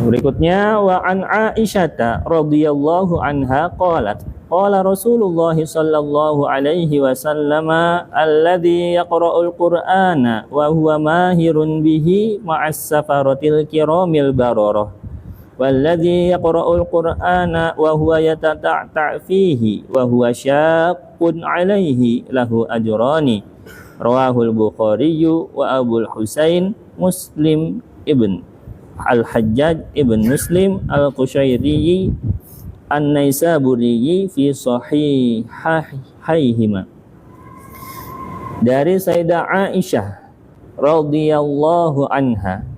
Berikutnya wa an Aisyah radhiyallahu anha qalat qala Rasulullah sallallahu alaihi wasallam alladhi yaqra'ul Qur'ana wa huwa mahirun bihi ma'as safaratil kiramil bararah walladhi yaqra'ul Qur'ana wa huwa yatata'ta' fihi wa huwa syaqqun alaihi lahu ajrani rawahul Bukhari wa Abul Husain Muslim ibn Al-Hajjaj ibn Muslim Al-Qushairi An-Naisaburi fi sahihaihima. Dari Sayyidah Aisyah radhiyallahu anha,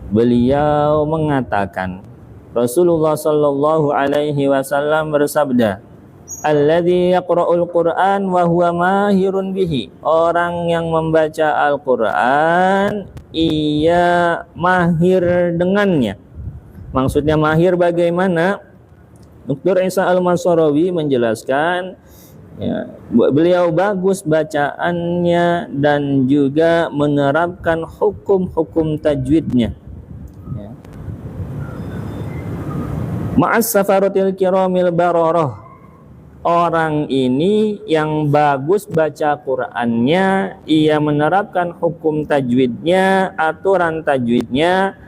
beliau mengatakan Rasulullah sallallahu alaihi wasallam bersabda, alladzi yaqra'ul Qur'an wa huwa mahirun bihi, orang yang membaca Al-Qur'an ia mahir dengannya. Maksudnya mahir bagaimana? Dr. Isa Al-Mansurawi menjelaskan ya, beliau bagus bacaannya dan juga menerapkan hukum-hukum tajwidnya ya. Ma'as safaratil kiramil bararah, orang ini yang bagus baca Qur'annya, ia menerapkan hukum tajwidnya, aturan tajwidnya,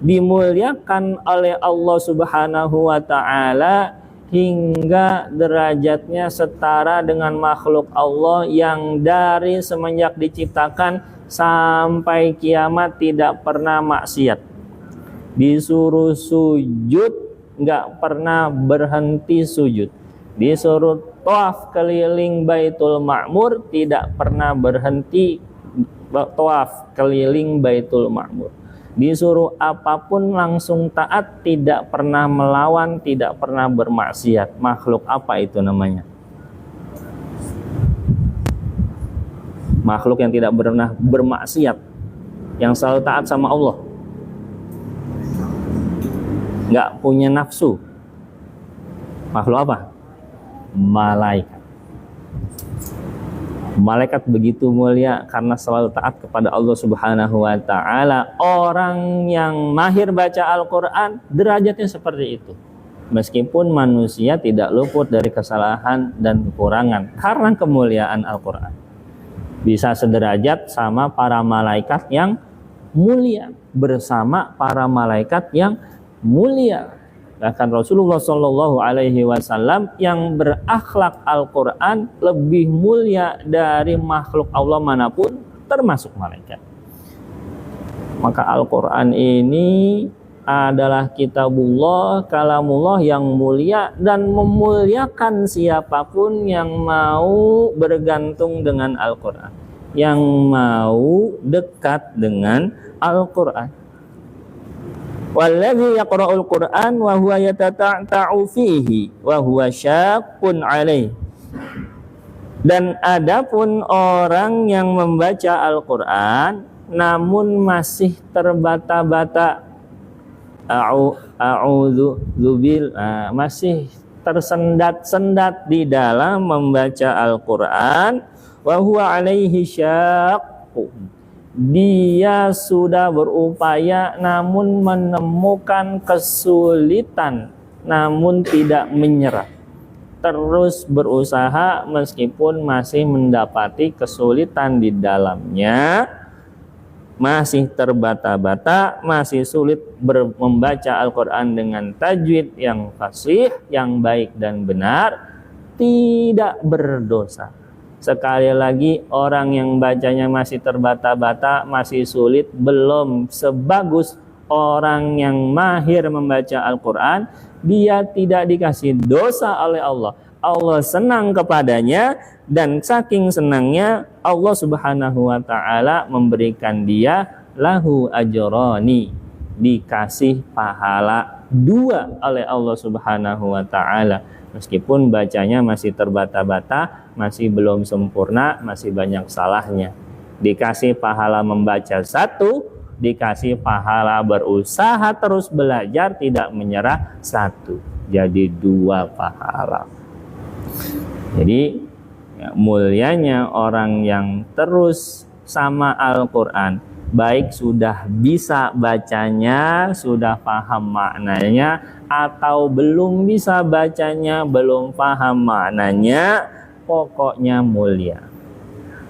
dimuliakan oleh Allah Subhanahu wa ta'ala hingga derajatnya setara dengan makhluk Allah yang dari semenjak diciptakan sampai kiamat tidak pernah maksiat. Disuruh sujud nggak pernah berhenti sujud. Disuruh tawaf keliling Baitul Ma'mur, tidak pernah berhenti tawaf keliling Baitul Ma'mur. Disuruh apapun langsung taat, tidak pernah melawan, tidak pernah bermaksiat. Makhluk apa itu namanya? Makhluk yang tidak pernah bermaksiat, yang selalu taat sama Allah, nggak punya nafsu. Makhluk apa? Malaikat. Malaikat begitu mulia karena selalu taat kepada Allah Subhanahu wa taala. Orang yang mahir baca Al-Qur'an derajatnya seperti itu. Meskipun manusia tidak luput dari kesalahan dan kekurangan karena kemuliaan Al-Qur'an. Bisa sederajat sama para malaikat yang mulia, bersama para malaikat yang mulia. Bahkan Rasulullah Shallallahu Alaihi Wasallam yang berakhlak Al-Quran lebih mulia dari makhluk Allah manapun, termasuk malaikat. Maka Al-Quran ini adalah kitabullah, kalamullah yang mulia dan memuliakan siapapun yang mau bergantung dengan Al-Quran, yang mau dekat dengan Al-Quran. Walladzi yaqra'ul Qur'an wa huwa yatata'u fihi wa huwa syaqqun 'alaihi. Dan adapun orang yang membaca Al-Qur'an namun masih terbata-bata, masih tersendat-sendat di dalam membaca Al-Qur'an, wa huwa 'alaihi syaqqun. Dia sudah berupaya namun menemukan kesulitan, namun tidak menyerah. Terus berusaha meskipun masih mendapati kesulitan di dalamnya, masih terbata-bata, masih sulit membaca Al-Quran dengan tajwid yang fasih, yang baik dan benar, tidak berdosa. Sekali lagi, orang yang bacanya masih terbata-bata, masih sulit, belum sebagus orang yang mahir membaca Al-Quran. Dia tidak dikasih dosa oleh Allah. Allah senang kepadanya, dan saking senangnya Allah Subhanahu wa ta'ala memberikan dia lahu ajrani, dikasih pahala 2 oleh Allah Subhanahu wa ta'ala. Meskipun bacanya masih terbata-bata, masih belum sempurna, masih banyak salahnya. Dikasih pahala membaca 1, dikasih pahala berusaha terus belajar, tidak menyerah 1. Jadi 2 pahala. Jadi mulianya orang yang terus sama Al-Quran, baik sudah bisa bacanya, sudah paham maknanya, atau belum bisa bacanya, belum paham maknanya, pokoknya mulia.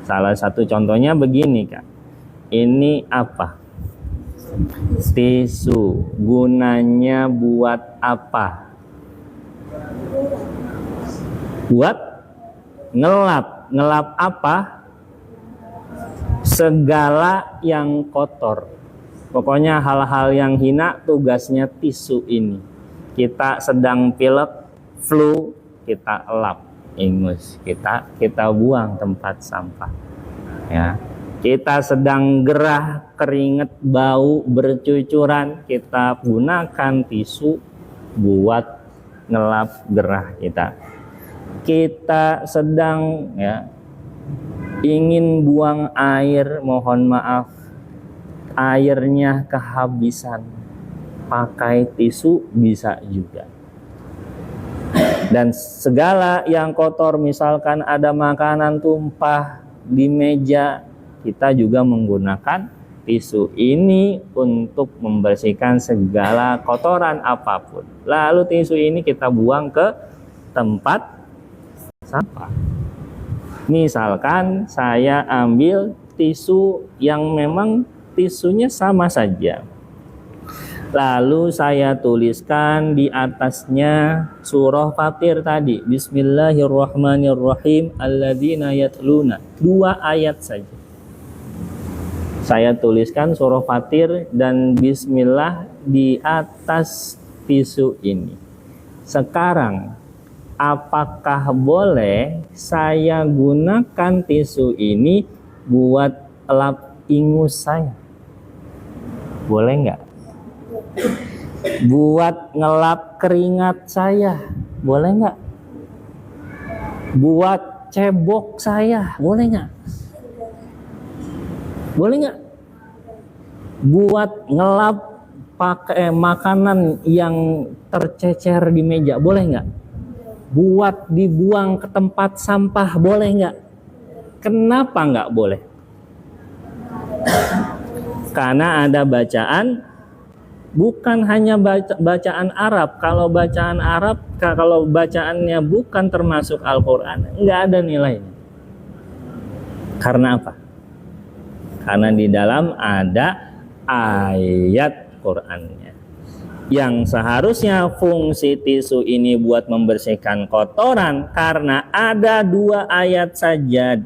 Salah satu contohnya begini, Kak. Ini apa? Tisu. Gunanya buat apa? Buat ngelap. Ngelap apa? Segala yang kotor. Pokoknya hal-hal yang hina, tugasnya tisu ini. Kita sedang pilek, flu, kita lap, ingus, kita buang tempat sampah. Ya. Kita sedang gerah, keringet, bau, bercucuran, kita gunakan tisu buat ngelap gerah kita. Kita sedang ingin buang air, mohon maaf, airnya kehabisan, pakai tisu bisa juga. Dan segala yang kotor, misalkan ada makanan tumpah di meja, kita juga menggunakan tisu ini untuk membersihkan segala kotoran apapun. Lalu tisu ini kita buang ke tempat sampah. Misalkan saya ambil tisu yang memang tisunya sama saja, lalu saya tuliskan di atasnya surah Fatir tadi, Bismillahirrahmanirrahim, alladzina yatluna, 2 ayat saja. Saya tuliskan surah Fatir dan Bismillah di atas tisu ini. Sekarang, apakah boleh saya gunakan tisu ini buat lap ingus saya? Boleh nggak? Buat ngelap keringat saya? Boleh nggak? Buat cebok saya? Boleh nggak? Boleh nggak? Buat ngelap pakai makanan yang tercecer di meja? Boleh nggak? Buat dibuang ke tempat sampah? Boleh nggak? Kenapa nggak boleh? Karena ada bacaan, bukan hanya bacaan Arab. Kalau bacaan Arab, kalau bacaannya bukan termasuk Al-Quran, nggak ada nilainya. Karena apa? Karena di dalam ada ayat Qurannya. Yang seharusnya fungsi tisu ini buat membersihkan kotoran, karena ada 2 ayat saja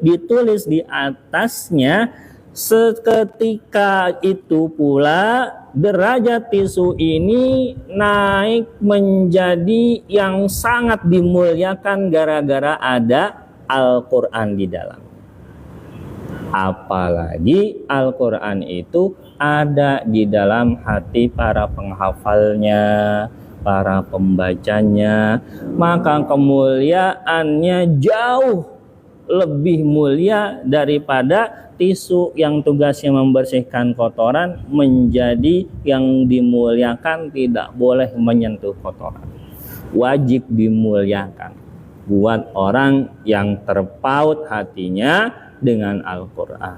ditulis di atasnya. Seketika itu pula derajat tisu ini naik menjadi yang sangat dimuliakan gara-gara ada Al-Quran di dalam. Apalagi Al-Quran itu ada di dalam hati para penghafalnya, para pembacanya, maka kemuliaannya jauh lebih mulia daripada tisu yang tugasnya membersihkan kotoran menjadi yang dimuliakan, tidak boleh menyentuh kotoran. Wajib dimuliakan buat orang yang terpaut hatinya dengan Al-Quran.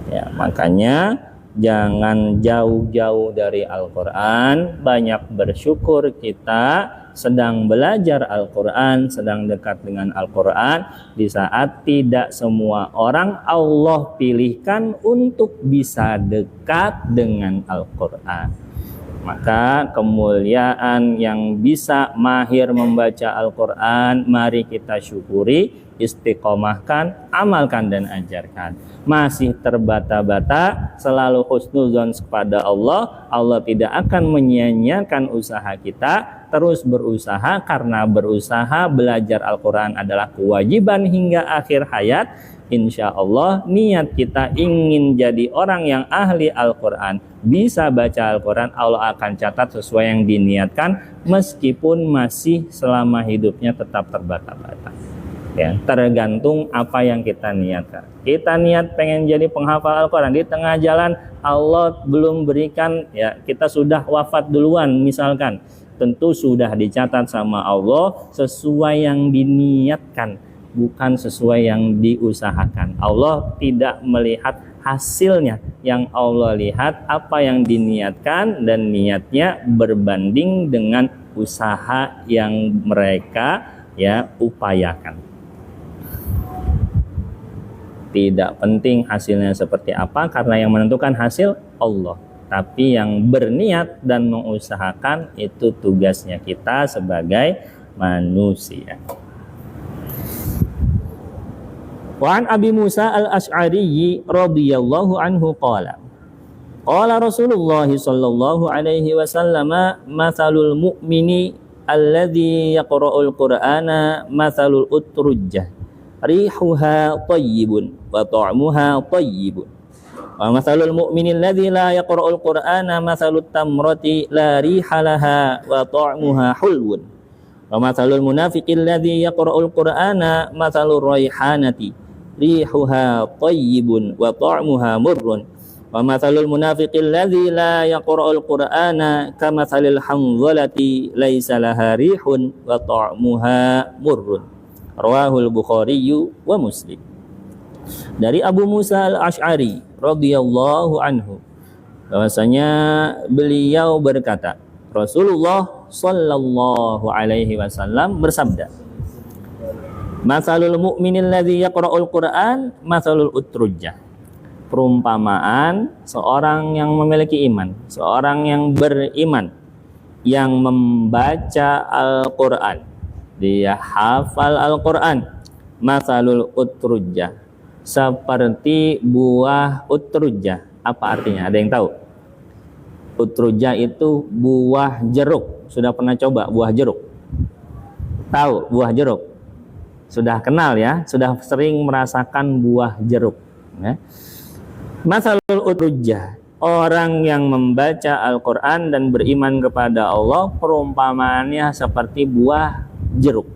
Ya, makanya jangan jauh-jauh dari Al-Quran. Banyak bersyukur kita sedang belajar Al-Quran, sedang dekat dengan Al-Quran, di saat tidak semua orang Allah pilihkan untuk bisa dekat dengan Al-Quran. Maka kemuliaan yang bisa mahir membaca Al-Quran, mari kita syukuri, istiqomahkan, amalkan dan ajarkan. Masih terbata-bata, selalu husnuzon kepada Allah, Allah tidak akan menyia-nyiakan usaha kita. Terus berusaha, karena berusaha belajar Al-Quran adalah kewajiban hingga akhir hayat. Insya Allah niat kita ingin jadi orang yang ahli Al-Quran, bisa baca Al-Quran, Allah akan catat sesuai yang diniatkan, meskipun masih selama hidupnya tetap terbata-bata. Ya, tergantung apa yang kita niatkan. Kita niat pengen jadi penghafal Al-Quran, di tengah jalan Allah belum berikan, ya kita sudah wafat duluan misalkan, tentu sudah dicatat sama Allah sesuai yang diniatkan, bukan sesuai yang diusahakan. Allah tidak melihat hasilnya, yang Allah lihat apa yang diniatkan, dan niatnya berbanding dengan usaha yang mereka upayakan. Tidak penting hasilnya seperti apa, karena yang menentukan hasil Allah. Tapi yang berniat dan mengusahakan itu tugasnya kita sebagai manusia. Wa an Abi Musa al-Asy'ari radhiyallahu anhu qala Rasulullah sallallahu alaihi wasallam, mathalul mu'mini alladhi yaqra'ul Qur'ana mathalul utrujjah rihuha tayyibun wa ta'muha tayyibun wa mathalul mu'mini alladhi la yaqra'ul Qur'ana mathalut tamrati la riha laha wa ta'muha hulwun wa mathalul munafiqi alladhi yaqra'ul Qur'ana mathalur raihanati rihuha tayyibun wa ta'muha murrun wa mathalul munafiqi alladhi la yaqra'ul Qur'ana kamathalil hanzalati laisa laha rihun wa ta'muha murrun. Rawahul Bukhari wa Muslim. Dari Abu Musa al-Asy'ari radhiyallahu anhu, bahwasanya beliau berkata, Rasulullah sallallahu alaihi wasallam bersabda, Matsalul mu'minil ladzi yaqra'ul Qur'an matsalul utrujjah. Perumpamaan seorang yang memiliki iman, seorang yang beriman, yang membaca Al-Qur'an, dia hafal Al-Quran, matsalul utrujjah, seperti buah utrujjah. Apa artinya? Ada yang tahu? Utruja itu buah jeruk. Sudah pernah coba buah jeruk? Tahu buah jeruk? Sudah kenal ya? Sudah sering merasakan buah jeruk ya. Masalul utrujah, orang yang membaca Al-Quran dan beriman kepada Allah, perumpamaannya seperti buah jeruk.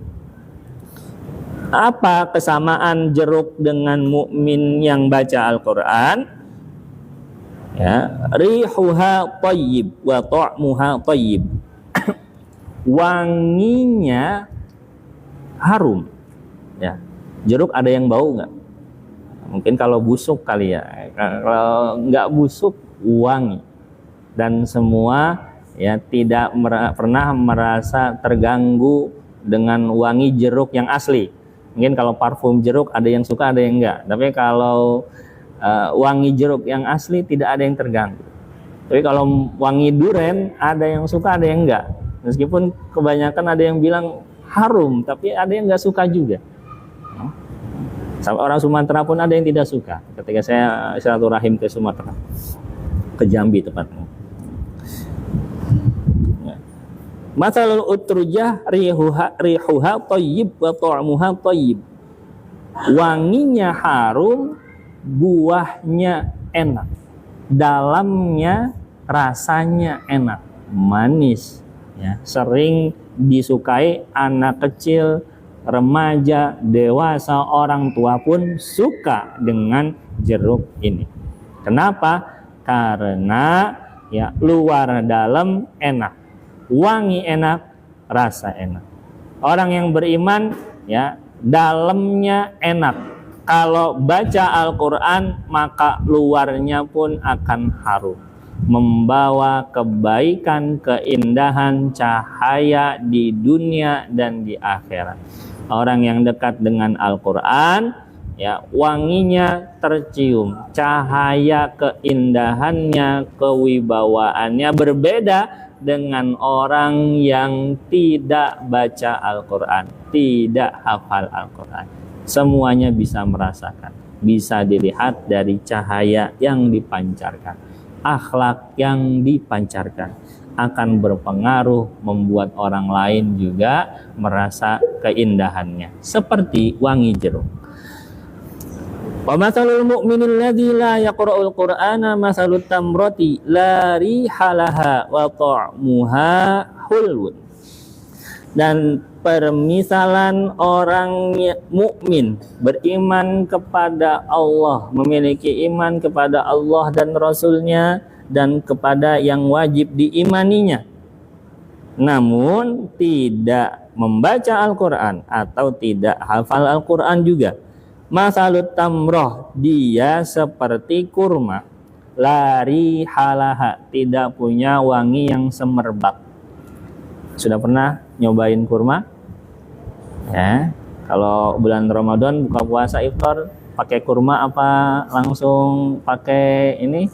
Apa kesamaan jeruk dengan mukmin yang baca Al-Quran? Ya, rihuha thayyib wa ta'muha thayyib. Wanginya harum. Ya, jeruk ada yang bau nggak? Mungkin kalau busuk kali ya. Kalau nggak busuk, wangi. Dan semua ya tidak pernah merasa terganggu dengan wangi jeruk yang asli. Mungkin kalau parfum jeruk ada yang suka, ada yang enggak. Tapi kalau wangi jeruk yang asli tidak ada yang terganggu. Tapi kalau wangi duren ada yang suka, ada yang enggak. Meskipun kebanyakan ada yang bilang harum, tapi ada yang enggak suka juga. Sampai orang Sumatera pun ada yang tidak suka. Ketika saya silaturahim ke Sumatera, ke Jambi tepatnya. Masalul utrujah rihuha thayyib wa ta'muha thayyib. Wanginya harum, buahnya enak, dalamnya rasanya enak, manis ya, sering disukai anak kecil, remaja, dewasa, orang tua pun suka dengan jeruk ini. Kenapa? Karena ya luar dalam enak, wangi enak, rasa enak. Orang yang beriman ya dalamnya enak. Kalau baca Al-Quran maka luarnya pun akan harum, membawa kebaikan, keindahan, cahaya di dunia dan di akhirat. Orang yang dekat dengan Al-Quran ya wanginya tercium, cahaya keindahannya, kewibawaannya berbeda dengan orang yang tidak baca Al-Quran, tidak hafal Al-Quran. Semuanya bisa merasakan, bisa dilihat dari cahaya yang dipancarkan, akhlak yang dipancarkan akan berpengaruh membuat orang lain juga merasa keindahannya seperti wangi jeruk. Wa masalul mu'minil ladzi la yaqra'ul qur'ana masalut tamrati la rihalaha wa ta'muha hulwun. Dan permisalan orang mukmin beriman kepada Allah, memiliki iman kepada Allah dan Rasulnya dan kepada yang wajib diimaninya, namun tidak membaca Al-Quran atau tidak hafal Al-Quran juga. Masalut tamroh, dia seperti kurma, lari halaha, tidak punya wangi yang semerbak. Sudah pernah nyobain kurma? Ya, kalau bulan Ramadan buka puasa iftar pakai kurma apa langsung pakai ini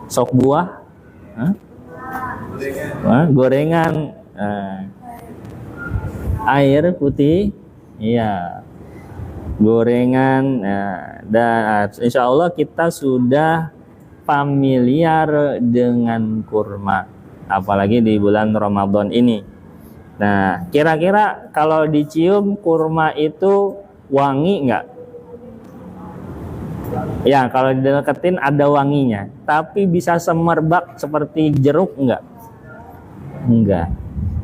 sop buah? Gorengan. Air putih, iya. Gorengan. Dan insya Allah kita sudah familiar dengan kurma, apalagi di bulan Ramadan ini. Nah, kira-kira kalau dicium kurma itu wangi enggak? Ya, kalau dideketin ada wanginya, tapi bisa semerbak seperti jeruk enggak? Enggak.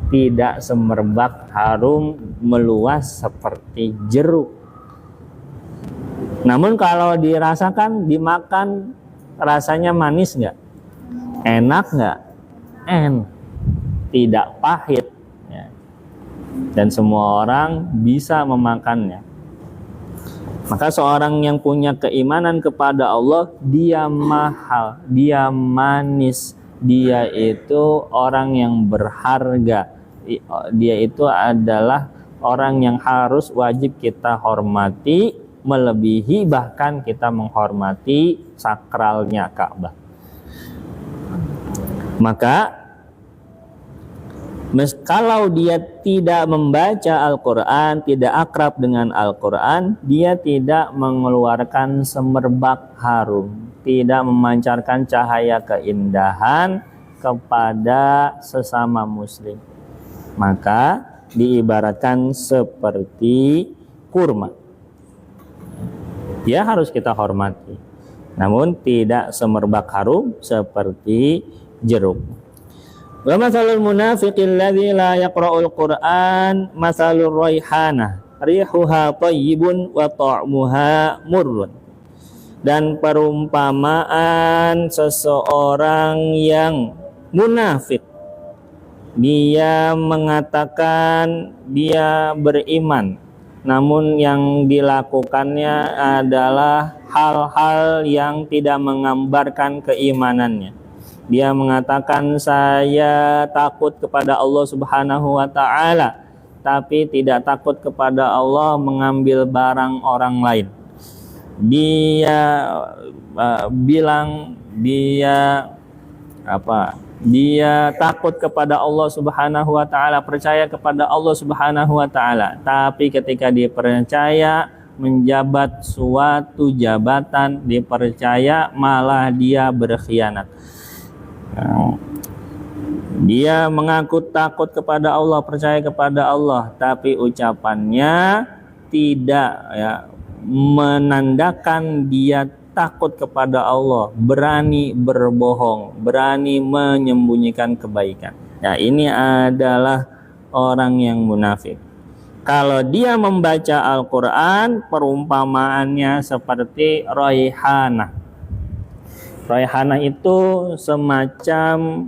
Tidak semerbak, harum, meluas seperti jeruk. Namun kalau dirasakan, dimakan, rasanya manis enggak? Enak enggak? Enak. Tidak pahit. Dan semua orang bisa memakannya. Maka seorang yang punya keimanan kepada Allah, dia mahal, dia manis, dia itu orang yang berharga, dia itu adalah orang yang harus wajib kita hormati, melebihi bahkan kita menghormati sakralnya Ka'bah. Maka kalau dia tidak membaca Al-Quran, tidak akrab dengan Al-Quran, dia tidak mengeluarkan semerbak harum, tidak memancarkan cahaya keindahan, kepada sesama muslim. Maka diibaratkan seperti kurma. Dia harus kita hormati, namun tidak semerbak harum seperti jeruk. Wa masalul munafiqil ladzi la yaqra'ul Qur'an masalur raihanah rihuha thayyibun wa ta'muha murrun. Dan perumpamaan seseorang yang munafik, dia mengatakan dia beriman, namun yang dilakukannya adalah hal-hal yang tidak menggambarkan keimanannya. Dia mengatakan saya takut kepada Allah Subhanahu wa taala, tapi tidak takut kepada Allah mengambil barang orang lain. Dia bilang dia takut kepada Allah Subhanahu wa taala, percaya kepada Allah Subhanahu wa taala, tapi ketika dipercaya menjabat suatu jabatan, dipercaya malah dia berkhianat. Dia mengaku takut kepada Allah, percaya kepada Allah, tapi ucapannya tidak menandakan dia takut kepada Allah, berani berbohong, berani menyembunyikan kebaikan. Ya, ini adalah orang yang munafik. Kalau dia membaca Al-Quran, perumpamaannya seperti raihanah. Raihanah itu semacam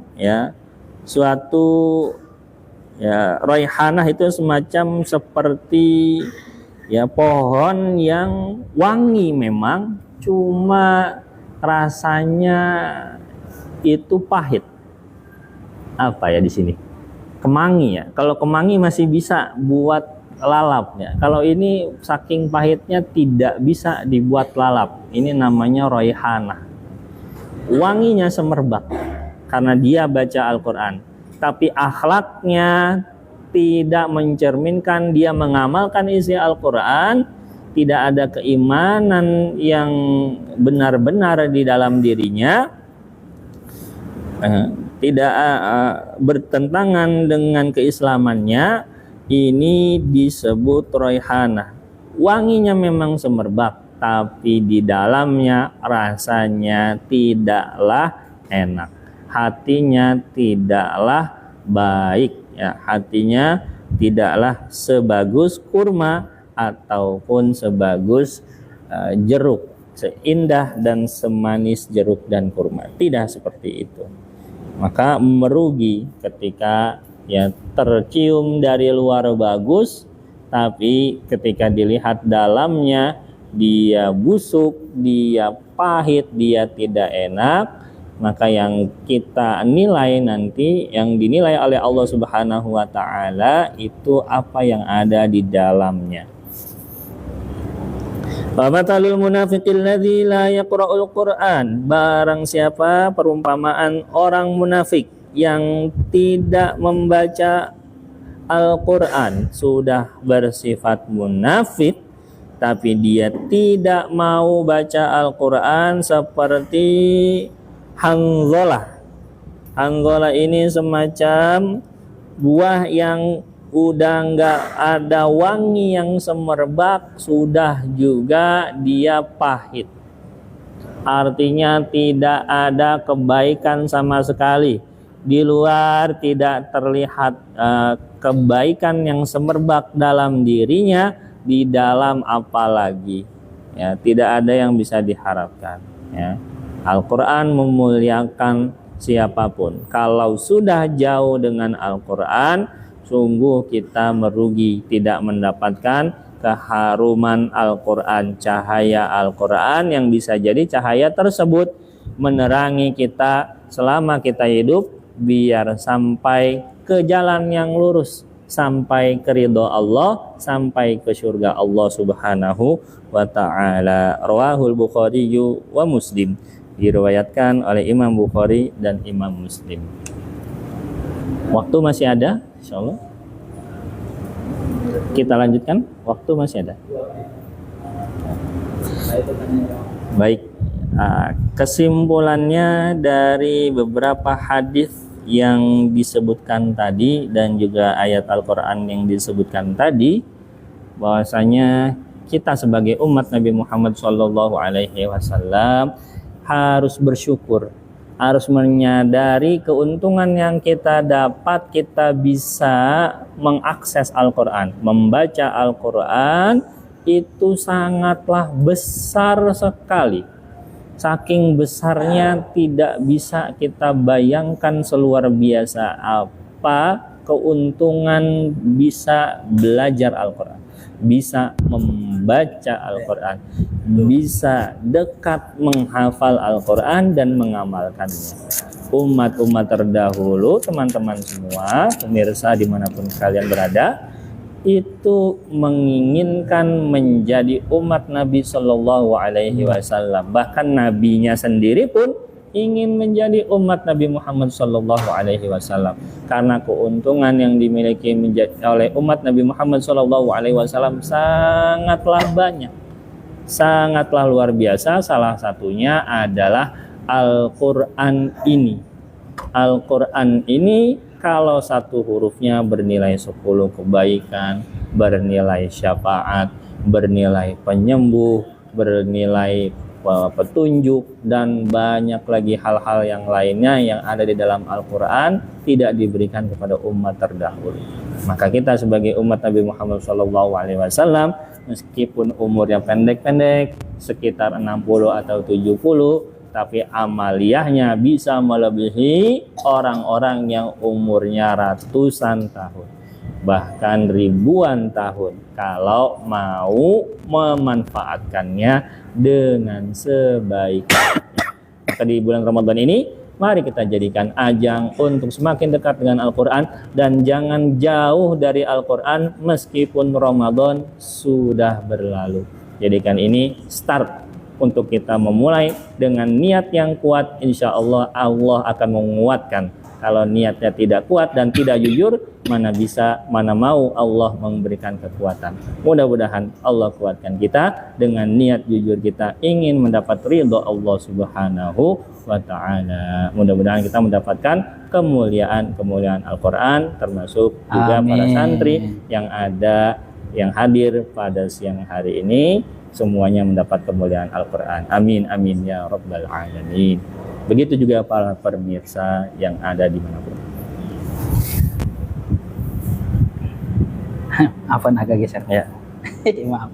raihanah itu semacam seperti pohon yang wangi memang, cuma rasanya itu pahit. Apa ya di sini? Kemangi ya. Kalau kemangi masih bisa buat lalap ya. Kalau ini saking pahitnya tidak bisa dibuat lalap. Ini namanya raihanah. Wanginya semerbak karena dia baca Al-Quran, tapi akhlaknya tidak mencerminkan dia mengamalkan isi Al-Quran, tidak ada keimanan yang benar-benar di dalam dirinya, tidak bertentangan dengan keislamannya. Ini disebut raihanah. Wanginya memang semerbak, tapi di dalamnya rasanya tidaklah enak, hatinya tidaklah baik ya, hatinya tidaklah sebagus kurma ataupun sebagus jeruk, seindah dan semanis jeruk dan kurma, tidak seperti itu. Maka merugi ketika tercium dari luar bagus, tapi ketika dilihat dalamnya dia busuk, dia pahit, dia tidak enak. Maka yang kita nilai nanti, yang dinilai oleh Allah Subhanahu wa taala itu apa yang ada di dalamnya. Wa matalul munafiqil ladzi la yaqra'ul Qur'an. Barang siapa perumpamaan orang munafik yang tidak membaca Al-Qur'an, sudah bersifat munafik tapi dia tidak mau baca Al-Qur'an, seperti Hanzalah. Hanzalah ini semacam buah yang udah nggak ada wangi yang semerbak, sudah juga dia pahit. Artinya tidak ada kebaikan sama sekali. Di luar tidak terlihat kebaikan yang semerbak dalam dirinya, di dalam apalagi tidak ada yang bisa diharapkan ya. Al-Quran memuliakan siapapun. Kalau sudah jauh dengan Al-Quran, sungguh kita merugi, tidak mendapatkan keharuman Al-Quran, cahaya Al-Quran yang bisa jadi cahaya tersebut menerangi kita selama kita hidup, biar sampai ke jalan yang lurus, sampai ke ridho Allah, sampai ke surga Allah Subhanahu wa ta'ala. Rawahul Bukhari wa Muslim. Diriwayatkan oleh Imam Bukhari dan Imam Muslim. Waktu masih ada, insyaallah. Kita lanjutkan, waktu masih ada. Baik, kesimpulannya dari beberapa hadis yang disebutkan tadi dan juga ayat Al-Quran yang disebutkan tadi, bahwasanya kita sebagai umat Nabi Muhammad SAW harus bersyukur, harus menyadari keuntungan yang kita dapat, kita bisa mengakses Al-Quran, membaca Al-Quran itu sangatlah besar sekali. Saking besarnya tidak bisa kita bayangkan seluar biasa apa keuntungan bisa belajar Al-Quran, bisa membaca Al-Quran, bisa dekat menghafal Al-Quran dan mengamalkannya. Umat-umat terdahulu, teman-teman semua, pemirsa dimanapun kalian berada, itu menginginkan menjadi umat Nabi Shallallahu Alaihi Wasallam. Bahkan nabinya sendiri pun ingin menjadi umat Nabi Muhammad Shallallahu Alaihi Wasallam, karena keuntungan yang dimiliki oleh umat Nabi Muhammad Shallallahu Alaihi Wasallam sangatlah banyak, sangatlah luar biasa. Salah satunya adalah Al-Quran ini. Al-Quran ini kalau satu hurufnya bernilai 10 kebaikan, bernilai syafaat, bernilai penyembuh, bernilai petunjuk, dan banyak lagi hal-hal yang lainnya yang ada di dalam Al-Quran tidak diberikan kepada umat terdahulu. Maka kita sebagai umat Nabi Muhammad SAW, meskipun umurnya pendek-pendek, sekitar 60 atau 70, tapi amaliyahnya bisa melebihi orang-orang yang umurnya ratusan tahun, bahkan ribuan tahun, kalau mau memanfaatkannya dengan sebaik-baiknya. Maka di bulan Ramadan ini, mari kita jadikan ajang untuk semakin dekat dengan Al-Quran, dan jangan jauh dari Al-Quran meskipun Ramadan sudah berlalu. Jadikan ini start untuk kita memulai dengan niat yang kuat. Insya Allah, Allah akan menguatkan. Kalau niatnya tidak kuat dan tidak jujur, mana bisa, mana mau Allah memberikan kekuatan. Mudah-mudahan Allah kuatkan kita dengan niat jujur kita ingin mendapat ridho Allah Subhanahu wa Ta'ala. Mudah-mudahan kita mendapatkan kemuliaan Al-Quran, termasuk juga para santri yang ada, yang hadir pada siang hari ini, semuanya mendapat kemuliaan Al-Quran. Amin, amin ya Rabbal Alamin. Begitu juga para pemirsa yang ada di manapun. Afan agak geser. Ya. Maaf.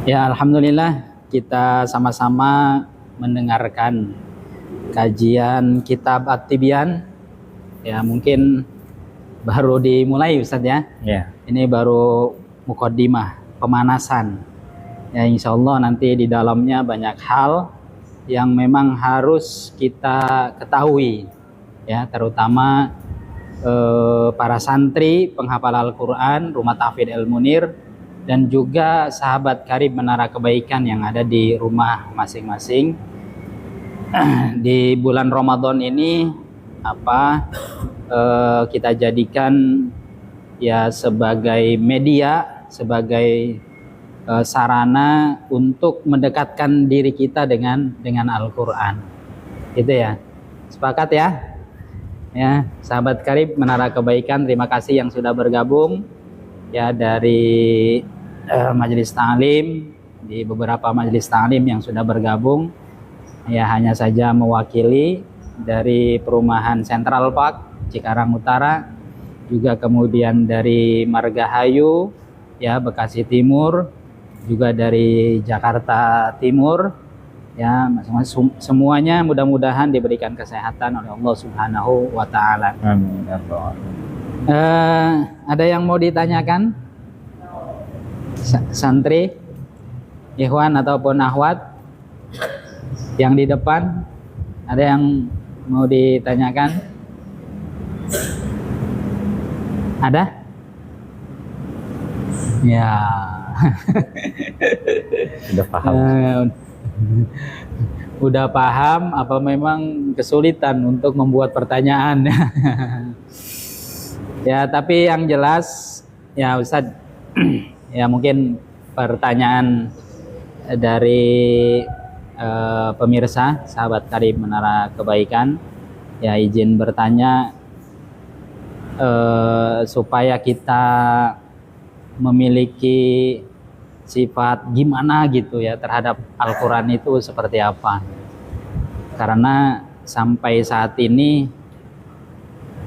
Ya, alhamdulillah kita sama-sama mendengarkan kajian kitab At-Tibyan. Ya, mungkin baru dimulai Ustadz ya. Ya. Ini baru mukaddimah, pemanasan. Ya, insya Allah nanti di dalamnya banyak hal yang memang harus kita ketahui. Ya, terutama para santri penghafal Al-Quran, Rumah Tahfidz El-Munir, dan juga sahabat karib Menara Kebaikan yang ada di rumah masing-masing. Di bulan Ramadan ini kita jadikan ya sebagai media, sebagai sarana untuk mendekatkan diri kita dengan Al-Quran. Gitu ya. Sepakat ya? Ya, sahabat karib Menara Kebaikan, terima kasih yang sudah bergabung ya dari majelis ta'lim, di beberapa majelis ta'lim yang sudah bergabung. Ya, hanya saja mewakili dari perumahan Central Park Cikarang Utara, juga kemudian dari Margahayu ya Bekasi Timur, juga dari Jakarta Timur ya, semuanya mudah-mudahan diberikan kesehatan oleh Allah Subhanahu wa Ta'ala. Amin. Ada yang mau ditanyakan? Santri, ikhwan ataupun akhwat yang di depan, ada yang mau ditanyakan? Ada? Ya. Sudah paham. Udah paham apa memang kesulitan untuk membuat pertanyaan? Ya, tapi yang jelas ya Ustadz, ya mungkin pertanyaan dari pemirsa sahabat karib Menara Kebaikan, ya izin bertanya supaya kita memiliki sifat gimana gitu ya terhadap Al-Quran itu seperti apa. Karena sampai saat ini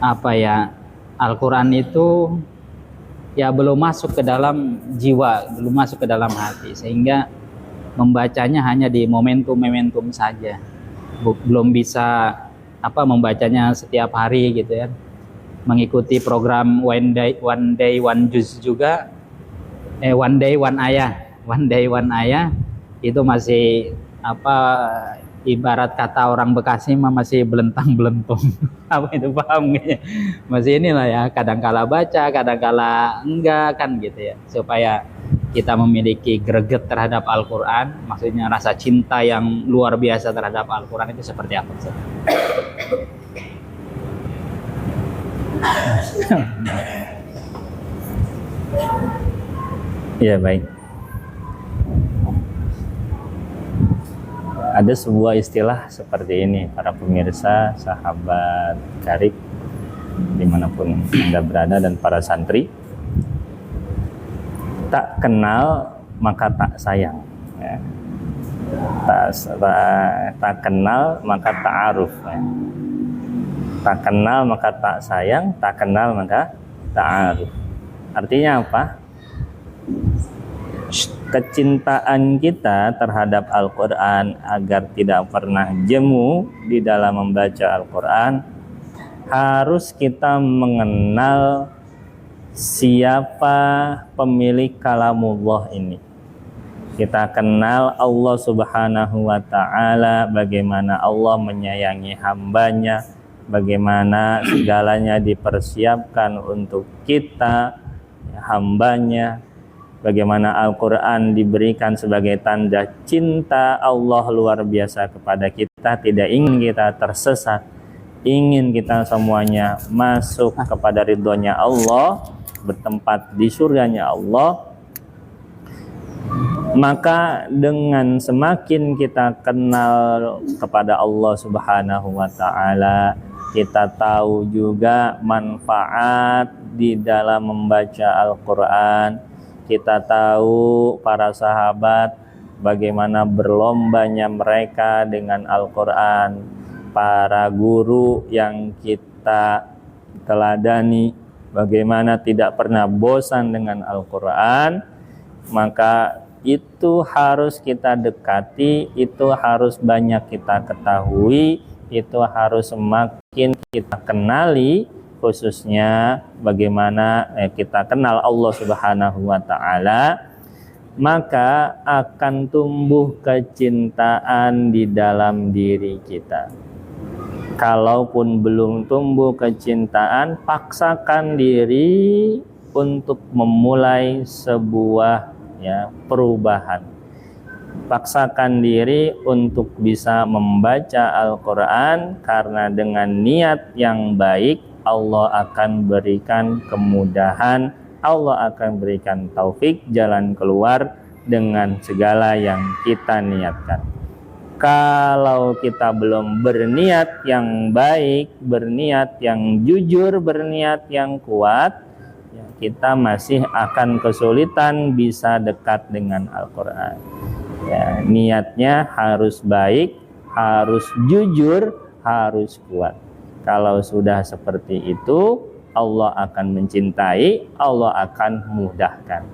apa ya, Al-Quran itu ya belum masuk ke dalam jiwa, belum masuk ke dalam hati, sehingga membacanya hanya di momentum-momentum saja, belum bisa apa membacanya setiap hari gitu ya, mengikuti program one day one juz juga, one day one ayah itu masih apa, ibarat kata orang Bekasi mah masih belentang-belentong. Apa itu, paham gak ya? Masih inilah ya, kadang-kala baca, kadang-kala enggak kan gitu ya. Supaya kita memiliki greget terhadap Al-Quran, maksudnya rasa cinta yang luar biasa terhadap Al-Quran itu seperti apa? Ya, baik. Ada sebuah istilah seperti ini, para pemirsa, sahabat karib, dimanapun Anda berada, dan para santri. Tak kenal maka tak sayang, ya. Tak kenal maka ta'aruf, ya. Tak kenal maka tak sayang, tak kenal maka ta'aruf. Artinya apa? Kecintaan kita terhadap Al-Quran agar tidak pernah jemu di dalam membaca Al-Quran, harus kita mengenal siapa pemilik kalamullah ini. Kita kenal Allah Subhanahu wa Ta'ala, bagaimana Allah menyayangi hambanya, bagaimana segalanya dipersiapkan untuk kita, hambanya, bagaimana Al-Quran diberikan sebagai tanda cinta Allah luar biasa kepada kita. Tidak ingin kita tersesat, ingin kita semuanya masuk kepada ridhonya Allah, bertempat di surganya Allah. Maka dengan semakin kita kenal kepada Allah Subhanahu wa Ta'ala, kita tahu juga manfaat di dalam membaca Al-Quran. Kita tahu para sahabat bagaimana berlombanya mereka dengan Al-Quran, para guru yang kita teladani bagaimana tidak pernah bosan dengan Al-Quran. Maka itu harus kita dekati, itu harus banyak kita ketahui, itu harus semakin kita kenali, khususnya bagaimana kita kenal Allah Subhanahu wa Ta'ala, maka akan tumbuh kecintaan di dalam diri kita. Kalaupun belum tumbuh kecintaan, paksakan diri untuk memulai sebuah perubahan. Paksakan diri untuk bisa membaca Al-Quran, karena dengan niat yang baik Allah akan berikan kemudahan, Allah akan berikan taufik, jalan keluar dengan segala yang kita niatkan. Kalau kita belum berniat yang baik, berniat yang jujur, berniat yang kuat, kita masih akan kesulitan bisa dekat dengan Al-Quran. Ya, niatnya harus baik, harus jujur, harus kuat. Kalau sudah seperti itu, Allah akan mencintai, Allah akan mudahkan.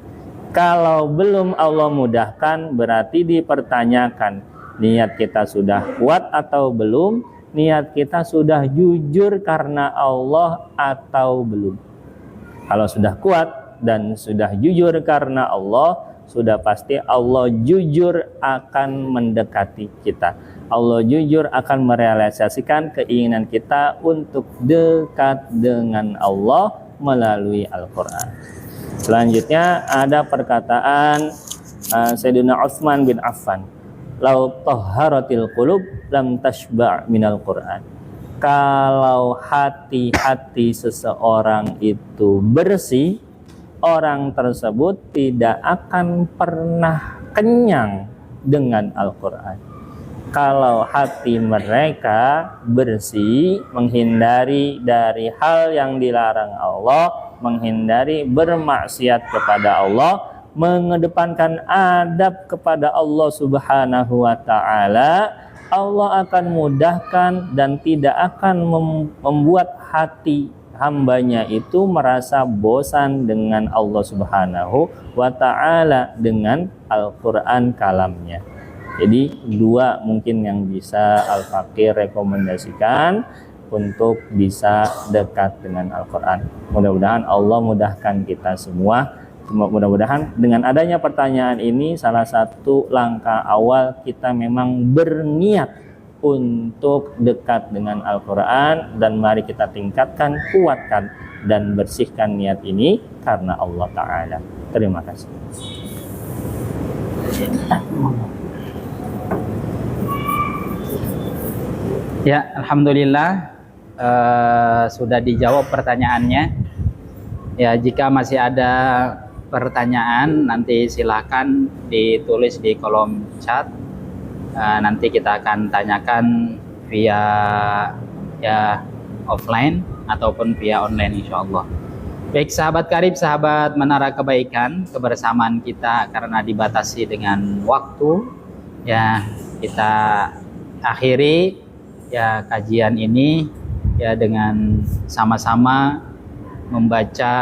Kalau belum Allah mudahkan, berarti dipertanyakan, niat kita sudah kuat atau belum, niat kita sudah jujur karena Allah atau belum. Kalau sudah kuat dan sudah jujur karena Allah, sudah pasti Allah jujur akan mendekati kita. Allah jujur akan merealisasikan keinginan kita untuk dekat dengan Allah melalui Al-Quran. Selanjutnya ada perkataan Sayyidina Utsman bin Affan, "Lau tahharatil qulub lam tashba' minal Qur'an." Kalau hati-hati seseorang itu bersih, orang tersebut tidak akan pernah kenyang dengan Al-Quran. Kalau hati mereka bersih, menghindari dari hal yang dilarang Allah, menghindari bermaksiat kepada Allah, mengedepankan adab kepada Allah Subhanahu wa Ta'ala, Allah akan mudahkan dan tidak akan membuat hati hambanya itu merasa bosan dengan Allah Subhanahu wa Ta'ala dengan Al-Quran kalamnya. Jadi dua mungkin yang bisa Al-Fakir rekomendasikan untuk bisa dekat dengan Al-Quran. Mudah-mudahan Allah mudahkan kita semua. Mudah-mudahan dengan adanya pertanyaan ini salah satu langkah awal kita memang berniat untuk dekat dengan Al-Quran, dan mari kita tingkatkan, kuatkan dan bersihkan niat ini karena Allah Ta'ala. Terima kasih. Ya, alhamdulillah sudah dijawab pertanyaannya. Ya, jika masih ada pertanyaan nanti silakan ditulis di kolom chat. Nanti kita akan tanyakan via ya offline ataupun via online insyaallah. Baik sahabat karib, sahabat Menara Kebaikan, kebersamaan kita karena dibatasi dengan waktu, ya kita akhiri ya kajian ini ya dengan sama-sama membaca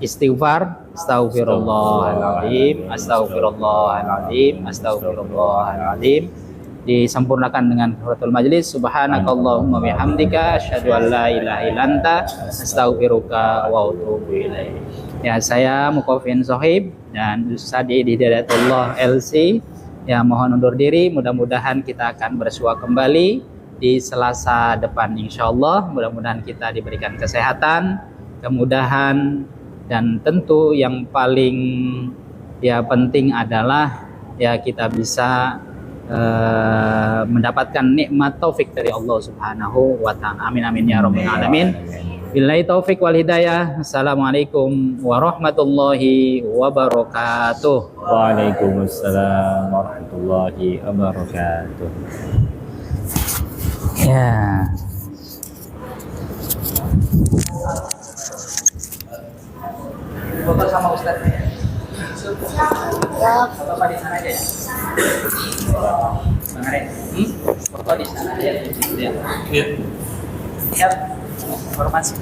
istighfar. Astaghfirullahaladzim, astaghfirullahaladzim, astaghfirullahaladzim. Disempurnakan dengan kafaratul majlis. Subhanakallahumma bihamdika asyhadu an la ilaha illa anta astaghfiruka wa atubu ilaik. Ya, saya Mukofin Sohib dan Ustadi Hidayatullah LC. Ya, mohon undur diri. Mudah-mudahan kita akan bersua kembali di Selasa depan insyaallah. Mudah-mudahan kita diberikan kesehatan, kemudahan, dan tentu yang paling ya penting adalah ya kita bisa mendapatkan nikmat taufik dari Allah Subhanahu wa Ta'ala. Amin amin ya rabbal alamin. Billahi taufik wal hidayah. Assalamualaikum warahmatullahi wabarakatuh. Waalaikumsalam warahmatullahi wabarakatuh. Ya. Foto sama Ustadz ya? Foto di sana aja ya? Bang Are, foto di sana aja ya? Iya. Siap, informasi.